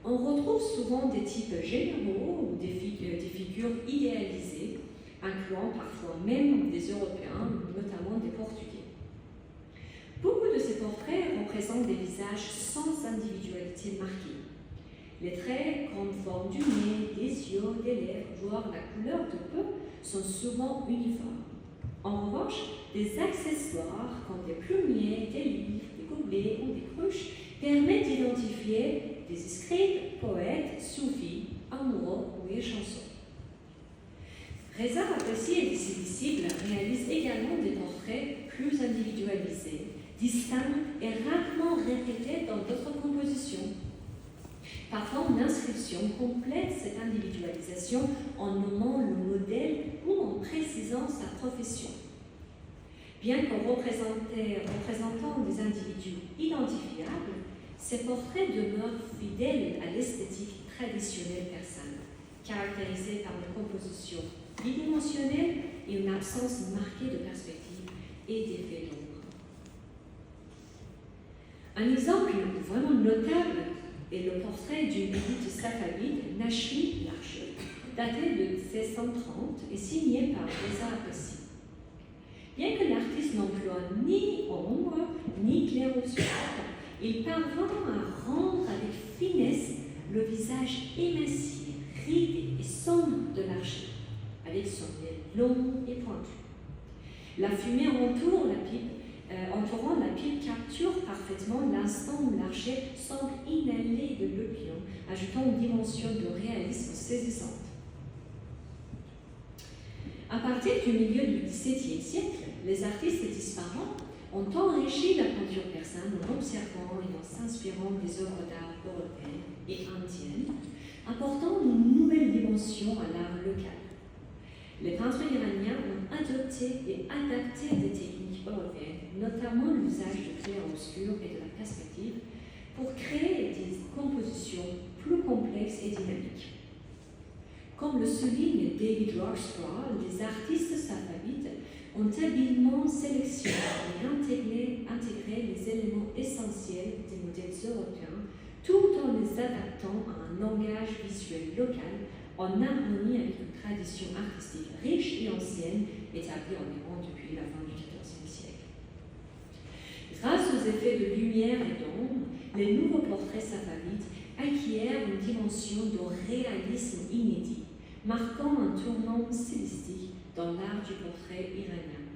Speaker 1: on retrouve souvent des types généraux ou des figures idéalisées, incluant parfois même des Européens, notamment des Portugais. Beaucoup de ces portraits représentent des visages sans individualité marquée. Les traits, comme forme du nez, des yeux, des lèvres, voire la couleur de peau, sont souvent uniformes. En revanche, des accessoires comme des plumiers, des livres, des gobelets ou des cruches permettent d'identifier des scribes, poètes, soufis, amoureux ou échansons. Reza Abbasi et ses disciples réalisent également des portraits plus individualisés, distincts et rarement répétés dans d'autres compositions. Parfois, une inscription complète cette individualisation en nommant le modèle ou en précisant sa profession. Bien qu'en représentant des individus identifiables, ces portraits demeurent fidèles à l'esthétique traditionnelle persane, caractérisée par une composition bidimensionnelle et une absence marquée de perspective et d'effet d'ombre. Un exemple vraiment notable est le portrait d'une élite safavide, Nashri daté de 1630 et signé par César Pessi. Bien que l'artiste n'emploie ni ombre ni clair-obscur, il parvint à rendre avec finesse le visage émacié, ridé et sombre de l'archer, avec son nez long et pointu. La fumée entourant la pipe capture parfaitement l'instant où l'archer semble inhaler de l'opium, ajoutant une dimension de réalisme saisissante. À partir du milieu du XVIIe siècle, les artistes disparants ont enrichi la peinture persane en observant et en s'inspirant des œuvres d'art européennes et indiennes, apportant une nouvelle dimension à l'art local. Les peintres iraniens ont adopté et adapté des techniques européennes, notamment l'usage de clair-obscur et de la perspective, pour créer des compositions plus complexes et dynamiques. Comme le souligne David Roxburgh, les artistes safavides ont habilement sélectionné et intégré les éléments essentiels des modèles européens, tout en les adaptant à un langage visuel local en harmonie avec une tradition artistique riche et ancienne établie en Iran depuis la fin du XIVe siècle. Grâce aux effets de lumière et d'ombre, les nouveaux portraits safavides acquièrent une dimension de réalisme inédit, marquant un tournant stylistique dans l'art du portrait iranien.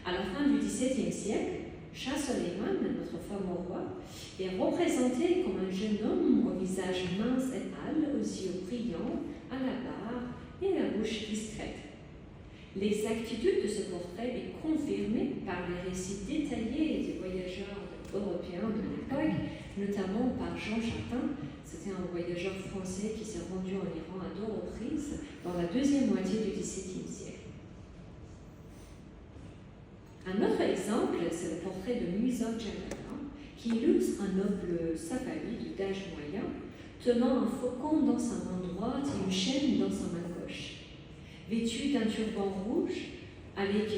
Speaker 1: À la fin du XVIIe siècle, Shah Soleiman, notre fameux roi, est représenté comme un jeune homme au visage mince et pâle, aux yeux brillants, à la barbe et à la bouche discrète. L'exactitude de ce portrait est confirmée par les récits détaillés des voyageurs européens de l'époque, notamment par Jean Chapin. C'était un voyageur français qui s'est rendu en Iran à 2 reprises dans la deuxième moitié du XVIIe siècle. Un autre exemple, c'est le portrait de Musa Jalala, qui illustre un noble safavide d'âge moyen, tenant un faucon dans sa main droite et une chaîne dans sa main gauche. Vêtu d'un turban rouge, avec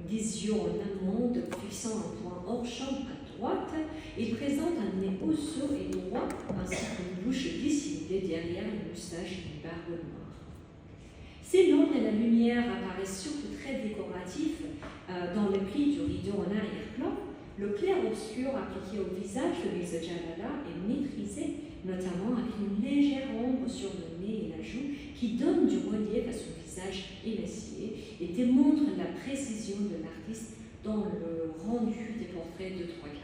Speaker 1: des yeux en amande fixant un point hors champ à droite, il présente un nez osseux et droit, ainsi qu'une bouche dissimulée derrière une moustache et une barbe noire. Si l'ombre et la lumière apparaissent surtout très décoratifs dans le pli du rideau en arrière-plan, le clair-obscur appliqué au visage de Mirza Jalala est maîtrisé, notamment avec une légère ombre sur le nez et la joue qui donne du relief à son visage émacié et démontre la précision de l'artiste dans le rendu des portraits de 3 quarts.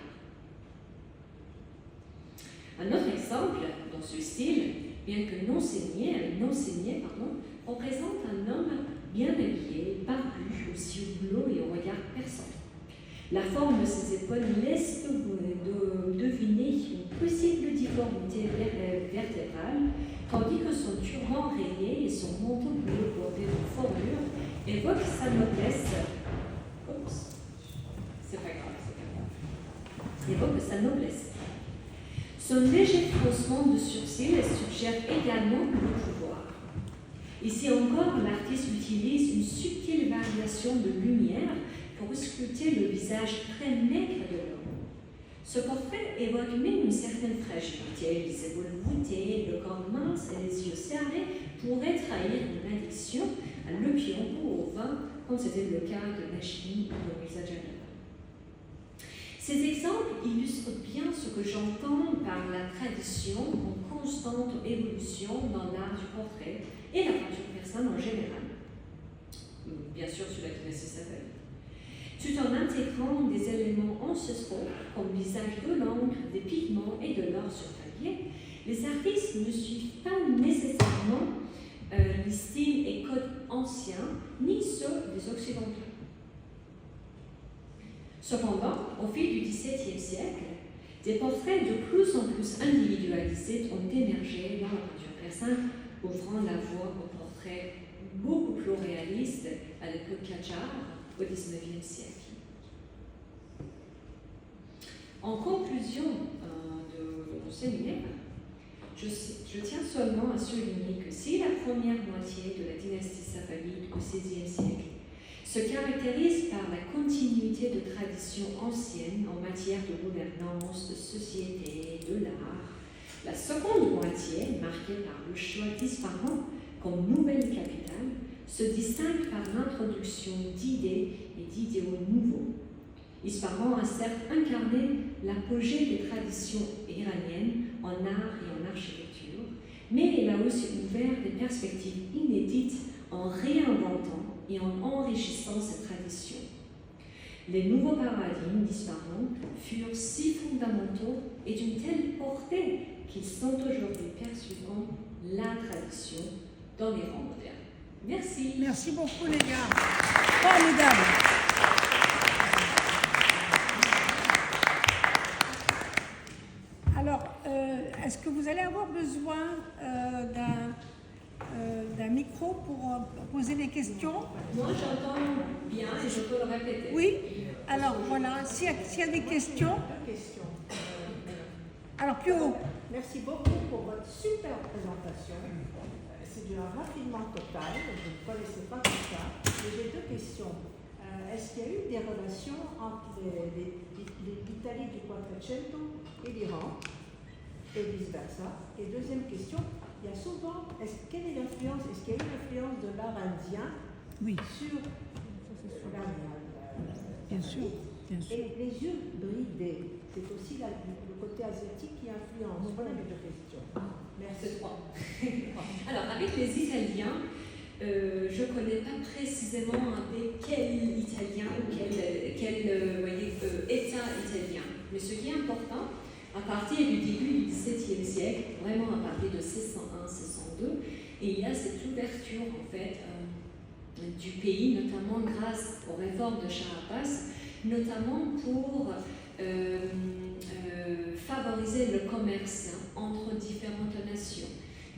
Speaker 1: Un autre exemple dans ce style, bien que non saigné, représente un homme bien habillé, barbu, aux yeux bleus et au regard perçant. La forme de ses épaules laisse deviner une possible difformité vertébrale, tandis que son turban rayé et son manteau bleu bordé de fourrure évoquent sa noblesse. Évoquent sa noblesse. Son léger froncement de sourcils suggère également le pouvoir. Ici encore, l'artiste utilise une subtile variation de lumière pour sculpter le visage très maigre de l'homme. Ce portrait évoque même une certaine fragilité, les épaules voûtées, le corps mince et les yeux serrés pourraient trahir une addiction à l'opium ou au vin, comme c'était le cas de Nashmi ou de Mirza Jalala. Ces exemples illustrent bien ce que j'entends par la tradition en constante évolution dans l'art du portrait et la peinture persane en général, bien sûr sur la dynastie safavid, tout en intégrant des éléments ancestraux comme l'usage de l'encre, des pigments et de l'or sur papier. Les artistes ne suivent pas nécessairement les styles et codes anciens ni ceux des occidentaux. Cependant, au fil du XVIIe siècle, des portraits de plus en plus individualisés ont émergé dans la peinture persane, ouvrant la voie aux portraits beaucoup plus réalistes à l'époque Qajar au XIXe siècle. En conclusion de mon séminaire, je tiens seulement à souligner que si la première moitié de la dynastie safavide au XVIe siècle se caractérise par la continuité de traditions anciennes en matière de gouvernance, de société, de l'art, La seconde moitié, marquée par le choix d'Ispahan comme nouvelle capitale, se distingue par l'introduction d'idées et d'idéaux nouveaux. Ispahan a certes incarné l'apogée des traditions iraniennes en art et en architecture, mais il a aussi ouvert des perspectives inédites en réinventant et en enrichissant ces traditions. Les nouveaux paradigmes d'Ispahan furent si fondamentaux et d'une telle portée qu'ils sont aujourd'hui perçus comme la tradition dans les rangs modernes. Merci.
Speaker 2: Merci beaucoup les gars. Formidable. Alors, est-ce que vous allez avoir besoin d'un micro pour poser des questions?
Speaker 1: Moi, j'entends bien et je peux le répéter.
Speaker 2: Oui. Alors, voilà, s'il y a des questions. Alors, plus haut.
Speaker 3: Merci beaucoup pour votre super présentation. C'est d'un raffinement total, je ne connaissais pas tout ça. Et j'ai deux questions. Est-ce qu'il y a eu des relations entre l'Italie du Quattrocento et l'Iran, et vice-versa? Et deuxième question, il y a souvent, quelle est l'influence, est-ce qu'il y a eu l'influence de l'art indien sur l'art
Speaker 2: Bien sûr.
Speaker 3: Et les yeux bridés, c'est aussi le côté asiatique qui influence. Voilà mes deux questions. Merci.
Speaker 1: Alors, avec les Italiens, je ne connais pas précisément avec quel Italien ou quel État italien. Mais ce qui est important, à partir du début du XVIIe siècle, vraiment à partir de 1601-1602, il y a cette ouverture en fait du pays, notamment grâce aux réformes de Shah Abbas, notamment pour favoriser le commerce entre différentes nations.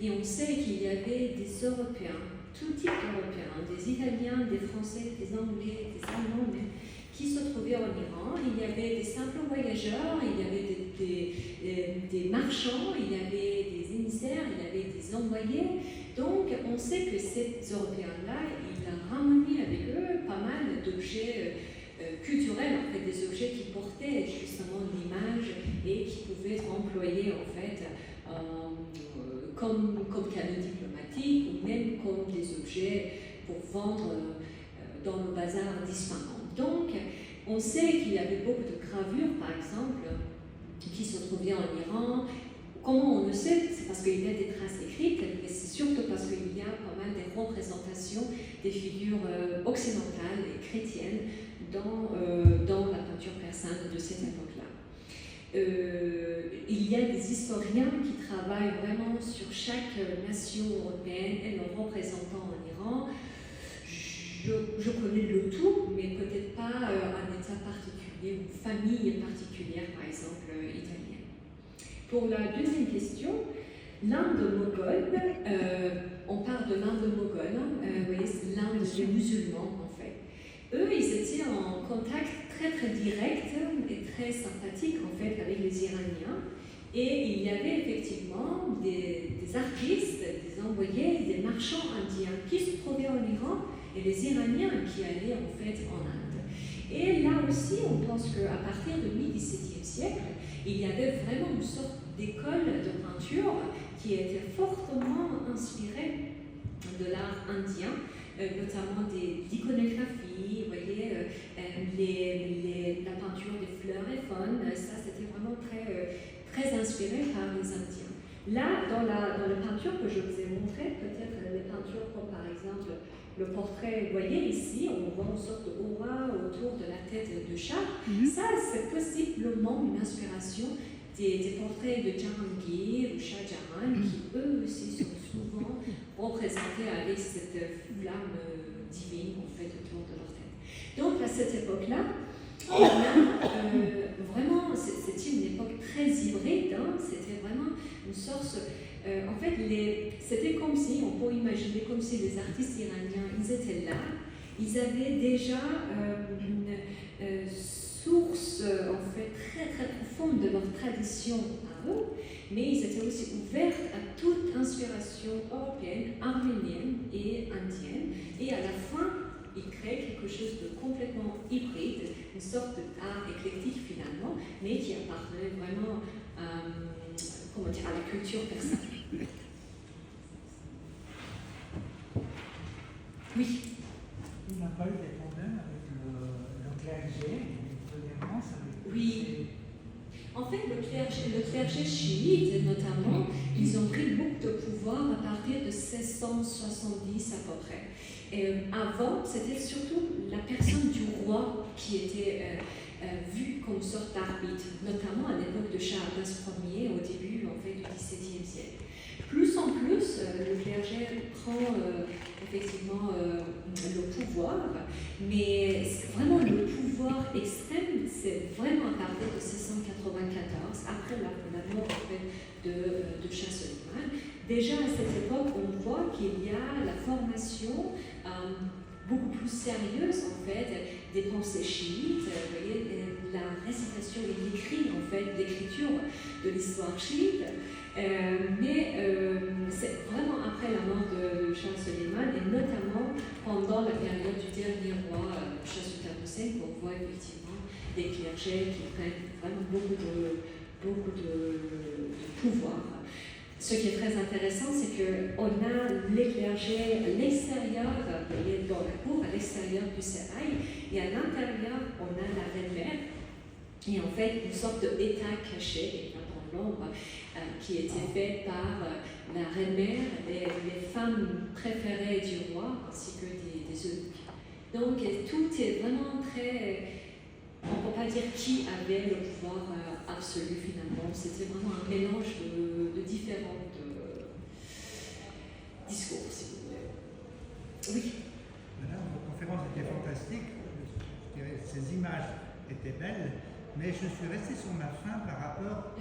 Speaker 1: Et on sait qu'il y avait des Européens, tout type d'Européens, des Italiens, des Français, des Anglais, des Allemands même, qui se trouvaient en Iran. Il y avait des simples voyageurs, il y avait des marchands, il y avait des émissaires, il y avait des envoyés. Donc on sait que ces Européens-là, ils ont ramené avec eux pas mal d'objets culturels, en fait, des objets qui portaient justement l'image et qui pouvaient être employés en fait comme canaux diplomatiques ou même comme des objets pour vendre dans le bazar d'Ispahan. Donc, on sait qu'il y avait beaucoup de gravures, par exemple, qui se trouvaient en Iran. Comment on le sait? C'est parce qu'il y a des traces écrites, mais c'est surtout parce qu'il y a pas mal de représentations des figures occidentales et chrétiennes dans la peinture persane de cette époque-là. Il y a des historiens qui travaillent vraiment sur chaque nation européenne et leurs représentants en Iran. Je connais le tout, mais peut-être pas un état particulier ou famille particulière, par exemple italienne. Pour la deuxième question, l'Inde moghole, on parle de l'Inde moghole, vous voyez, c'est l'Inde des musulmans en fait. Eux, ils étaient en contact très direct et très sympathique en fait avec les Iraniens. Et il y avait effectivement des artistes, des envoyés, des marchands indiens qui se trouvaient en Iran et les Iraniens qui allaient en fait en Inde. Et là aussi, on pense qu'à partir du mi-XVIIe siècle, il y avait vraiment une sorte d'école de peinture qui était fortement inspirée de l'art indien, notamment d'iconographie, vous voyez, la peinture des fleurs et faunes, ça c'était vraiment très inspiré par les Indiens. Là, dans la peinture que je vous ai montrée, peut-être les peintures comme par exemple le portrait, vous voyez ici, on voit une sorte d'aura autour de la tête de chat. Ça, c'est possiblement une inspiration des portraits de Jahangir ou Shah Jahan, qui eux aussi sont souvent représentés avec cette flamme divine en fait autour de leur tête. Donc à cette époque-là, vraiment, c'était une époque très hybride, hein, c'était vraiment une sorte. En fait, c'était comme si, on peut imaginer comme si les artistes iraniens, ils étaient là, ils avaient déjà une source en fait très profonde de leur tradition à eux, mais ils étaient aussi ouverts à toute inspiration européenne, arménienne et indienne, et à la fin, ils créent quelque chose de complètement hybride, une sorte d'art éclectique finalement, mais qui appartenait vraiment comment dire, à la culture persane. Oui.
Speaker 4: Il n'y a pas eu des problèmes avec le clergé, premièrement, ça avait
Speaker 1: Oui. En fait, le clergé chiite, notamment, ils ont pris beaucoup de pouvoir à partir de 1670 à peu près. Et avant, c'était surtout la personne du roi qui était vue comme sorte d'arbitre, notamment à l'époque de Charles Ier, au début en fait, du XVIIe siècle. Plus en plus, le clergé prend effectivement le pouvoir, mais vraiment le pouvoir extrême, c'est vraiment à partir de 1694, après la mort en fait, de Shah Soliman. Déjà à cette époque, on voit qu'il y a la formation beaucoup plus sérieuse en fait des pensées chiites, vous voyez, la récitation et l'écrit en fait, l'écriture de l'histoire chiite. Mais c'est vraiment après la mort de Shah Soliman et notamment pendant la période du dernier roi Shah Sultan Hussein qu'on voit effectivement des clergés qui prennent vraiment beaucoup de pouvoir. Ce qui est très intéressant, c'est qu'on a les clergés à l'extérieur, dans la cour, à l'extérieur du sérail, et à l'intérieur, on a la reine-mère, et en fait une sorte d'état caché, dans l'ombre, qui était fait par la reine-mère, les femmes préférées du roi, ainsi que des eunuques. Donc tout est vraiment très... On ne peut pas dire qui avait le pouvoir absolu finalement, c'était vraiment un mélange de différents discours, si vous voulez. Oui.
Speaker 4: Madame, votre conférence était fantastique, je dirais, ces images étaient belles, mais je suis resté sur ma faim par rapport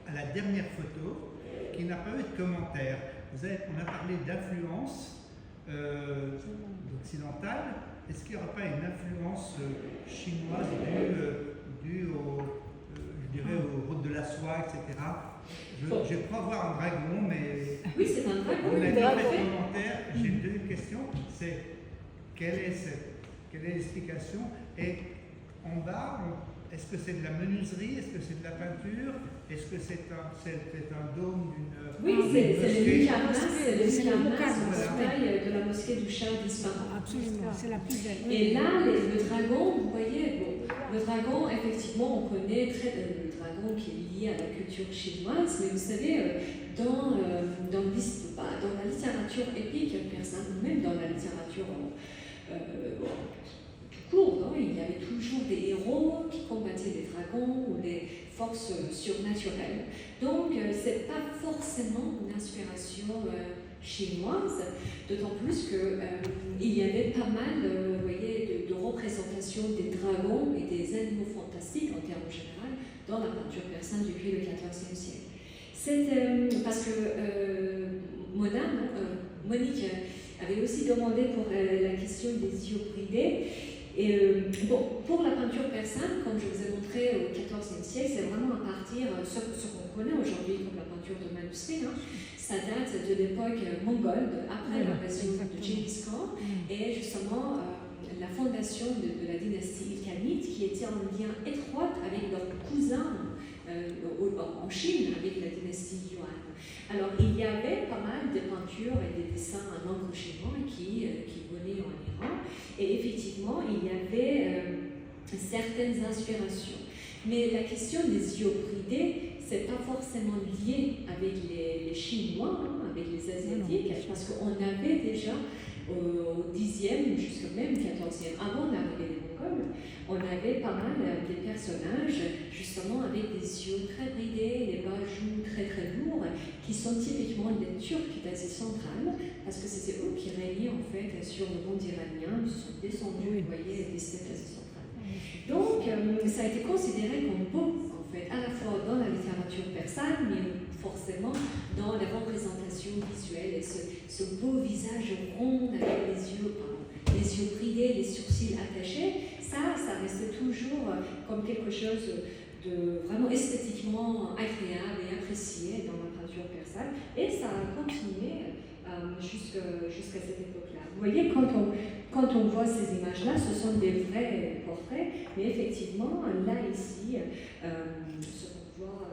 Speaker 4: à la dernière photo qui n'a pas eu de commentaire. On a parlé d'influence occidentale. Est-ce qu'il n'y aura pas une influence chinoise due au, je dirais, aux routes de la soie, etc. Je crois voir un dragon, mais
Speaker 1: oui, c'est un dragon.
Speaker 4: on a pas fait de commentaire. J'ai une deuxième question, c'est quelle est l'explication? Et en bas, est-ce que c'est de la menuiserie? Est-ce que c'est de la peinture? Est-ce que c'est un dôme d'une...
Speaker 1: Oui, c'est le Muqarnas,
Speaker 2: Voilà.
Speaker 1: de la mosquée du Shah d'Isfahan.
Speaker 2: Absolument, c'est la plus belle.
Speaker 1: Et là, le dragon, vous voyez, bon, le dragon, effectivement, on connaît le dragon qui est lié à la culture chinoise, mais vous savez, dans la littérature épique persane, même dans la littérature tout court, non, il y avait toujours des héros qui combattaient des dragons ou des forces surnaturelles. Donc, c'est pas forcément une inspiration chinoise, d'autant plus qu'il y avait pas mal vous voyez, de représentations des dragons et des animaux fantastiques en termes généraux dans la peinture persane depuis le XIVe siècle. C'est parce que Monique avait aussi demandé pour la question des yeux bridés. Et bon, pour la peinture persane, comme je vous ai montré au XIVe siècle, c'est vraiment à partir de ce qu'on connaît aujourd'hui comme la peinture de manuscrit. Hein, ça date de l'époque mongole, après l'invasion de Genghis Khan, et justement la fondation de la dynastie ilkhanite qui était en lien étroit avec leurs cousins en Chine, avec la dynastie Yuan. Alors il y avait pas mal de peintures et des dessins en encre chinois qui venaient en Iran, et effectivement il y avait certaines inspirations. Mais la question des yeux bridés, c'est pas forcément lié avec les Chinois, hein, avec les Asiatiques, parce qu'on avait déjà au 10e, jusqu'au même 14e, avant l'arrivée des Mongols, on avait pas mal des personnages justement avec des yeux très bridés, des bajoux très très lourds, qui sont typiquement les Turcs d'Asie centrale, parce que c'était eux qui régnaient en fait sur le monde iranien, ils sont descendus, vous voyez, des steppes d'Asie centrale. Donc ça a été considéré comme beau, en fait, à la fois dans la littérature persane, mais forcément dans la représentation visuelle, et ce beau visage rond avec les yeux bridés, les sourcils attachés, ça restait toujours comme quelque chose de vraiment esthétiquement agréable et apprécié dans la peinture persane, et ça a continué jusqu'à cette époque-là. Vous voyez, quand on voit ces images-là, ce sont des vrais portraits, mais effectivement, là, ici, ce qu'on voit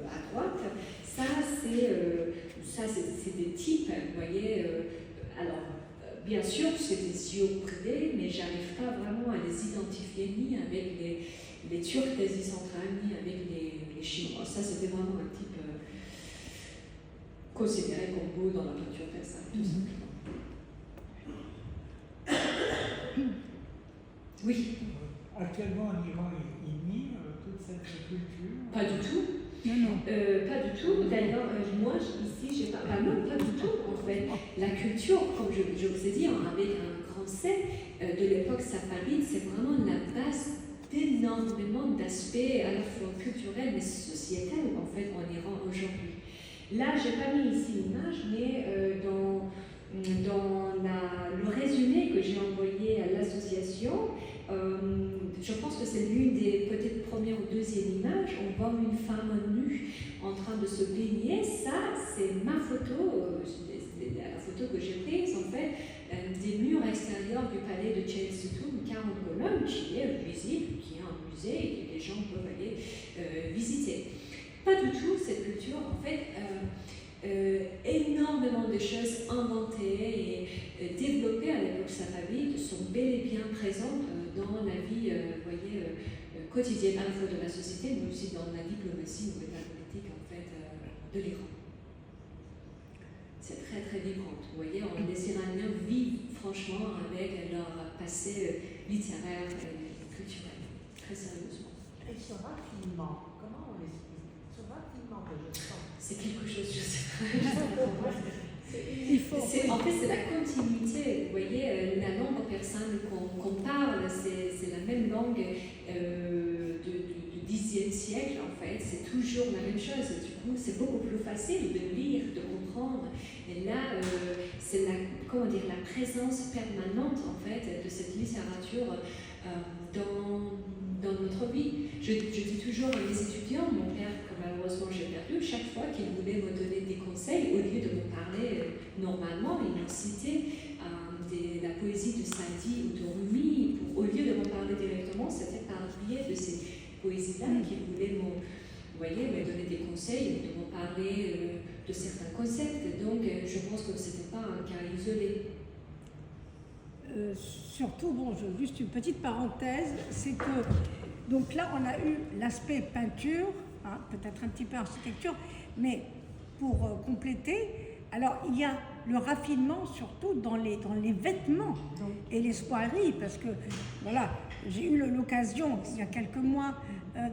Speaker 1: à droite, ça c'est des types, vous voyez. Alors, bien sûr, c'est des yeux privés, mais j'arrive pas vraiment à les identifier ni avec les Turcs d'Asie centrale, ni avec les Chinois. Ça, c'était vraiment un type considéré comme beau dans la peinture persane, tout simplement. Oui.
Speaker 5: Actuellement, en Iran, ils nient toute cette culture?
Speaker 1: Pas du tout.
Speaker 2: Non.
Speaker 1: Pas du tout. D'ailleurs, moi, ici, j'ai pas. Ah non, pas du tout, en fait. La culture, comme je vous ai dit, avec un grand C, de l'époque safavide, c'est vraiment la base d'énormément d'aspects à la fois culturels mais sociétals, en fait, en Iran aujourd'hui. Là, j'ai pas mis ici l'image, mais dans le résumé que j'ai envoyé à l'association, je pense que c'est l'une des peut-être première ou deuxième images. On voit une femme nue en train de se baigner. Ça, c'est ma photo, la photo que j'ai prise en fait des murs extérieurs du palais de Chelsea-Toum, 40 colonnes, qui est visible, qui est un musée et que les gens peuvent aller visiter. Pas du tout cette culture, en fait. Énormément de choses inventées et développées à l'époque safavide sont bel et bien présentes dans la vie quotidienne, à la fois de la société, mais aussi dans la diplomatie ou la politique en fait, de l'Iran. C'est très très vibrant. Vous voyez, les Iraniens vivent franchement avec leur passé littéraire et culturel, très sérieusement.
Speaker 3: Et ce raffinement, comment on l'explique? Ce raffinement que je sens.
Speaker 1: C'est quelque chose, je sais pas. En fait, c'est la continuité. Vous voyez, la langue persane qu'on parle, c'est la même langue du Xe siècle, en fait. C'est toujours la même chose. Du coup, c'est beaucoup plus facile de lire, de comprendre. Et là, c'est la présence permanente, en fait, de cette littérature dans notre vie. Je dis toujours à mes étudiants, mon père, que malheureusement j'ai perdu, chaque fois qu'il voulait me donner des conseils, au lieu de me parler normalement, il me citait la poésie de Saadi ou de Rumi. Au lieu de me parler directement, c'était par le biais de ces poésies-là qu'il voulait me donner des conseils, de me parler de certains concepts. Donc je pense que ce n'était pas un cas isolé.
Speaker 2: Surtout, juste une petite parenthèse, c'est que, donc là, on a eu l'aspect peinture, hein, peut-être un petit peu architecture, mais pour compléter, alors il y a le raffinement surtout dans les vêtements et les soieries, parce que, voilà, j'ai eu l'occasion, il y a quelques mois,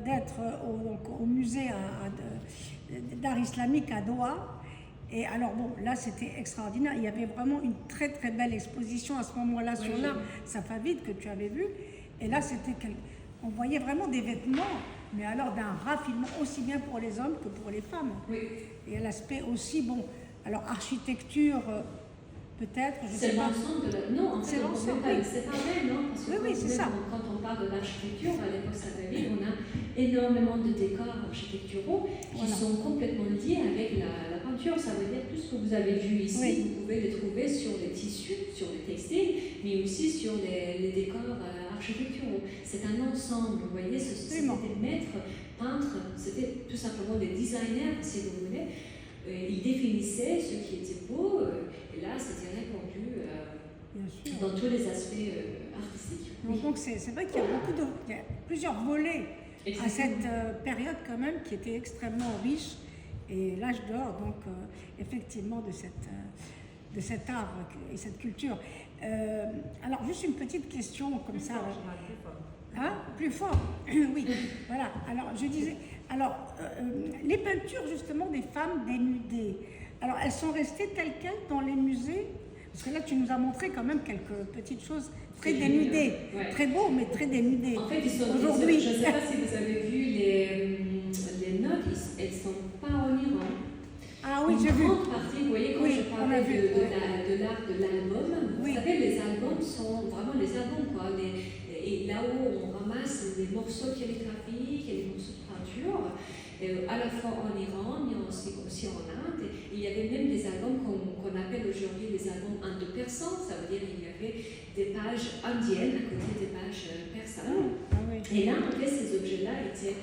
Speaker 2: d'être au musée d'art islamique à Doha. Et alors là c'était extraordinaire, il y avait vraiment une très très belle exposition à ce moment-là sur l'art safavide que tu avais vu. Et là on voyait vraiment des vêtements, mais alors d'un raffinement aussi bien pour les hommes que pour les femmes.
Speaker 1: Oui.
Speaker 2: Et l'aspect aussi, alors architecture peut-être, je sais pas.
Speaker 1: C'est l'ensemble de la... Non, en fait, c'est pareil, non? Parce que
Speaker 2: oui, c'est ça.
Speaker 1: Quand on parle de l'architecture, à l'époque safavide, on a énormément de décors architecturaux qui sont complètement liés avec la peinture. Ça veut dire tout ce que vous avez vu ici, vous pouvez les trouver sur les tissus, sur les textiles, mais aussi sur les décors architecturaux. C'est un ensemble, vous voyez, c'était des maîtres, peintres, c'était tout simplement des designers, si vous voulez. Ils définissaient ce qui était beau, et là, c'était répandu dans tous les aspects artistiques.
Speaker 2: Donc c'est vrai qu'il y a plusieurs volets à cette période quand même qui était extrêmement riche, et l'âge d'or, donc effectivement de cet art et cette culture. Alors juste une petite question comme ça. Plus fort. Oui, voilà. Alors je disais, les peintures justement des femmes dénudées, alors elles sont restées telles quelles dans les musées? Parce que là tu nous as montré quand même quelques petites choses très dénudées, très beau mais très dénudées.
Speaker 1: En fait, ils sont
Speaker 2: aujourd'hui.
Speaker 1: Je ne sais pas si vous avez vu les notes, elles ne sont pas en Iran.
Speaker 2: Ah oui, j'ai vu.
Speaker 1: Une grande partie, vous voyez, quand je parlais de l'art de l'album, vous savez, les albums sont vraiment les albums, quoi. Et là où on ramasse les morceaux calligraphiques et les morceaux de peinture, à la fois en Iran, mais aussi en Inde. Il y avait même des albums qu'on appelle aujourd'hui les albums indo-persans, ça veut dire qu'il y avait des pages indiennes à côté des pages persanes. Et là, en fait, ces objets-là étaient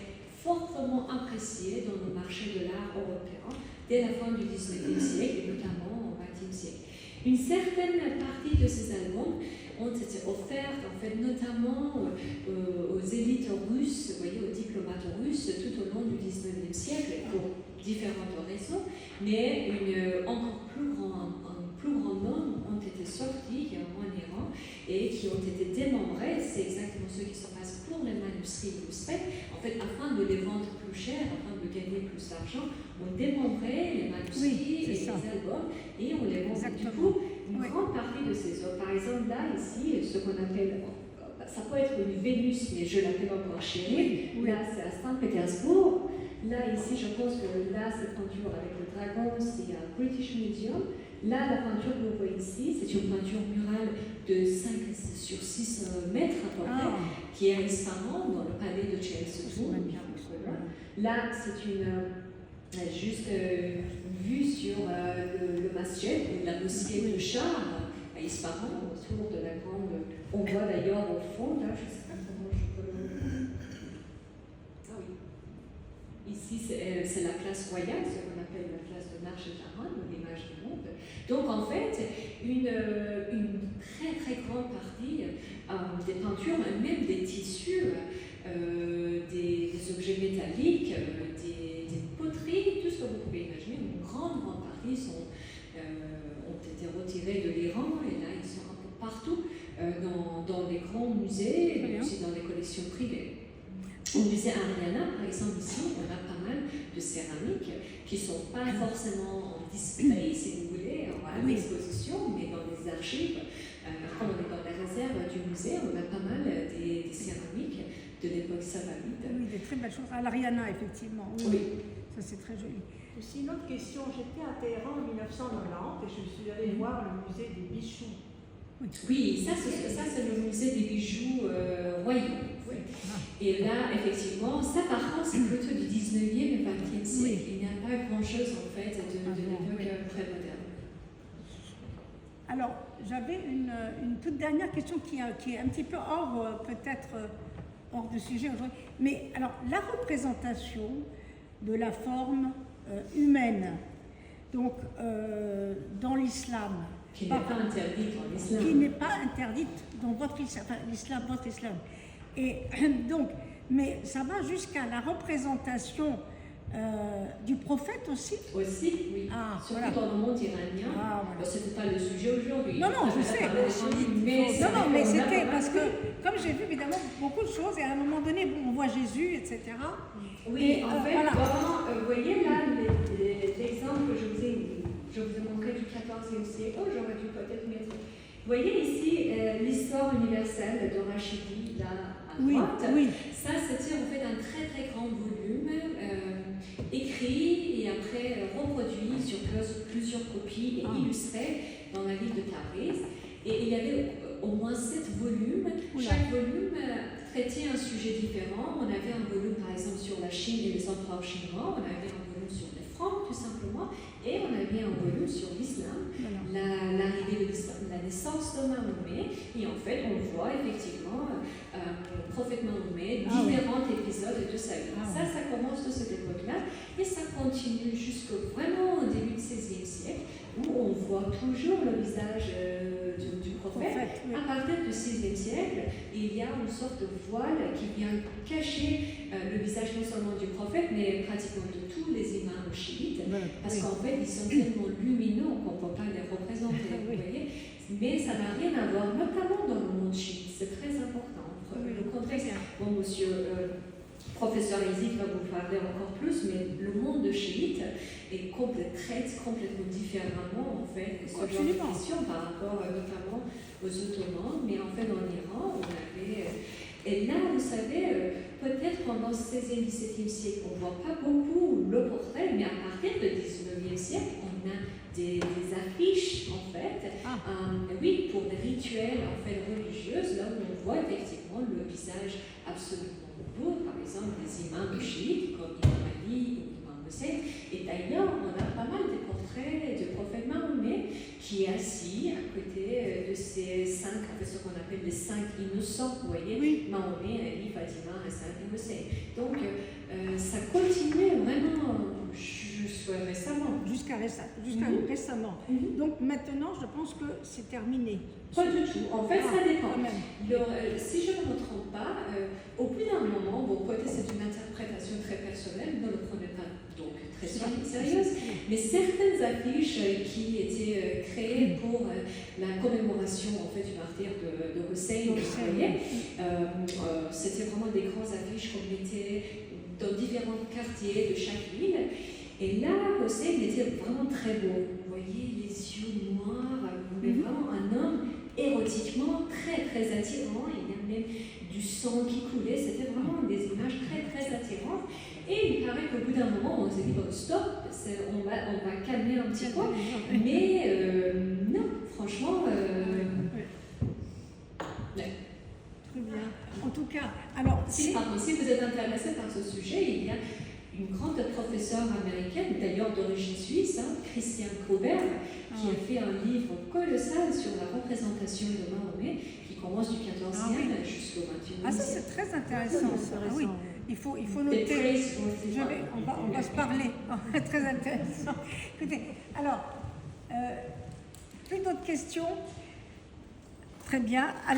Speaker 1: fortement appréciés dans le marché de l'art européen dès la fin du XIXe siècle et notamment au XXe siècle. Une certaine partie de ces albums ont été offertes en fait notamment aux élites russes, vous voyez, aux diplomates russes tout au long du XIXe siècle pour différentes raisons, mais un plus grand nombre ont été sortis en Iran et qui ont été démembrés. C'est exactement ce qui se passe pour les manuscrits illustrés. En fait, afin de les vendre plus cher, afin de gagner plus d'argent, on démembrait les manuscrits et les albums et on les vendait. Du coup, une grande partie de ces œuvres, par exemple là, ici, ce qu'on appelle, ça peut être une Vénus, mais je l'appelle encore chérie. Là, c'est à Saint-Pétersbourg. Là, ici, je pense que là, cette peinture avec le dragon, c'est à British Museum. Là, la peinture que vous voyez ici, c'est une peinture murale de 5 sur 6 mètres à peu près, qui est à Ispahan, dans le palais de Chelsea. Là, c'est une vue sur le masjid, la mosquée de Shah à Ispahan, autour de la grande. On voit d'ailleurs au fond, là, je ne sais pas comment je peux le. Ah oui. Ici, c'est la place royale, ce qu'on appelle la place de Narj-e-Jahan, l'image du monde. Donc en fait, une très très grande partie des peintures, même des tissus, des objets métalliques, des poteries, tout ce que vous pouvez imaginer, une grande partie ont été retirés de l'Iran et là ils sont un peu partout dans les grands musées, mais aussi dans les collections privées. Au musée Ariana, par exemple, ici, on a pas mal de céramiques qui ne sont pas forcément en display, si vous voulez, en exposition, mais dans les archives, comme on est dans la réserve du musée, on a pas mal des céramiques de l'époque safavid.
Speaker 2: Oui, des très belles choses. À l'Ariana, effectivement. Oui. Ça, c'est très joli.
Speaker 3: Aussi, une autre question. J'étais à Téhéran en 1990 et je suis allée voir le musée des bijoux.
Speaker 1: Oui, ça c'est le musée des bijoux royaux. Oui. Et là, effectivement, ça par contre, c'est plutôt du 19e et 20e siècle. Il n'y a pas grand-chose en fait de l'époque très moderne.
Speaker 2: Alors, j'avais une toute dernière question qui est un petit peu peut-être hors de sujet aujourd'hui. Mais alors, la représentation de la forme humaine, donc dans l'islam,
Speaker 1: qui n'est pas interdite dans l'islam.
Speaker 2: Qui n'est pas interdite dans votre islam. Et donc, mais ça va jusqu'à la représentation du prophète aussi.
Speaker 1: Aussi, oui. Surtout dans le monde iranien. Ce n'était pas le sujet aujourd'hui.
Speaker 2: Non, je sais. Mais c'était parce que, comme j'ai vu évidemment beaucoup de choses, et à un moment donné, on voit Jésus, etc.
Speaker 1: Oui, en fait, vous voyez là l'exemple que je vous ai montré du XIVe siècle. J'aurais dû peut-être mettre. Vous voyez ici l'histoire universelle de Rachidi, là à droite.
Speaker 2: Oui.
Speaker 1: Ça, c'était en fait un très très grand volume écrit et après reproduit sur plusieurs copies et illustré dans la ville de Tabriz. Et il y avait au moins 7 volumes. Chaque volume traitait un sujet différent. On avait un volume par exemple sur la Chine et les empereurs chinois. On avait un volume sur les Francs tout simplement. Et on avait un volume sur l'islam, l'arrivée de l'islam, la naissance de Mahomet. Et en fait, on voit effectivement le prophète Mahomet, différents épisodes de sa vie. Ça commence de cette époque-là et ça continue jusqu'au vraiment au début du XVIe siècle où on voit toujours le visage du prophète. À partir du XVIe siècle, il y a une sorte de voile qui vient cacher le visage non seulement du prophète, mais pratiquement de tous les imams chiites, parce qu'en fait, ils sont tellement lumineux qu'on ne peut pas les représenter, vous voyez. Mais ça n'a rien à voir, notamment dans le monde chiite, c'est très important. Le contexte, monsieur professeur Izik va vous parler encore plus, mais le monde chiite traite complètement différemment en fait ce genre de questions par rapport notamment aux Ottomans, mais en fait en Iran, on avait. Et là, vous savez, peut-être pendant le 16e, 17e siècle, on ne voit pas beaucoup le portrait, mais à partir du 19e siècle, on a des affiches, en fait, pour des rituels en fait, religieux, là où on voit effectivement le visage absolument beau, par exemple, des imams chiites, comme Imam Ali ou Imam Hussein. Et d'ailleurs, on a pas mal de portraits du prophète Mahomet qui est assis à côté de ces 5, en fait, ce qu'on appelle les 5 innocents, vous voyez,
Speaker 2: Oui.
Speaker 1: Mahomet, Ali, Fatima, Hassan et Hussein. Donc, ça continue vraiment récemment.
Speaker 2: Jusqu'à
Speaker 1: Mhm.
Speaker 2: récemment.
Speaker 1: Mhm.
Speaker 2: Donc maintenant, je pense que c'est terminé.
Speaker 1: Pas du tout. En fait, ça dépend.
Speaker 2: Quand même.
Speaker 1: Si je ne me trompe pas, au bout d'un moment, bon, peut-être c'est une interprétation très personnelle, ne le prenez pas donc très sérieuse, mais certaines affiches qui étaient créées pour la commémoration en fait, du martyre de Hussein, vous voyez, c'était vraiment des grandes affiches qu'on mettait dans différents quartiers de chaque ville. Et là, Hussein était vraiment très beau. Vous voyez les yeux noirs, mais vraiment un homme érotiquement très très attirant. Il y a même du sang qui coulait. C'était vraiment des images très très attirantes. Et il paraît qu'au bout d'un moment, on s'est dit bon, stop, on va calmer un petit peu. Mais non, franchement.
Speaker 2: Très bien. En tout cas, alors.
Speaker 1: Si vous êtes intéressé par ce sujet, il y a une grande professeure américaine, d'ailleurs d'origine suisse, Christiane Cobert, qui a fait un livre colossal sur la représentation de Mahomet, qui commence du 14e jusqu'au 21e.
Speaker 2: Ah, ça c'est très intéressant. Ça. Ah, oui. Il faut noter. On va se parler. Très intéressant. Écoutez, alors, plus d'autres questions? Très bien. Alors,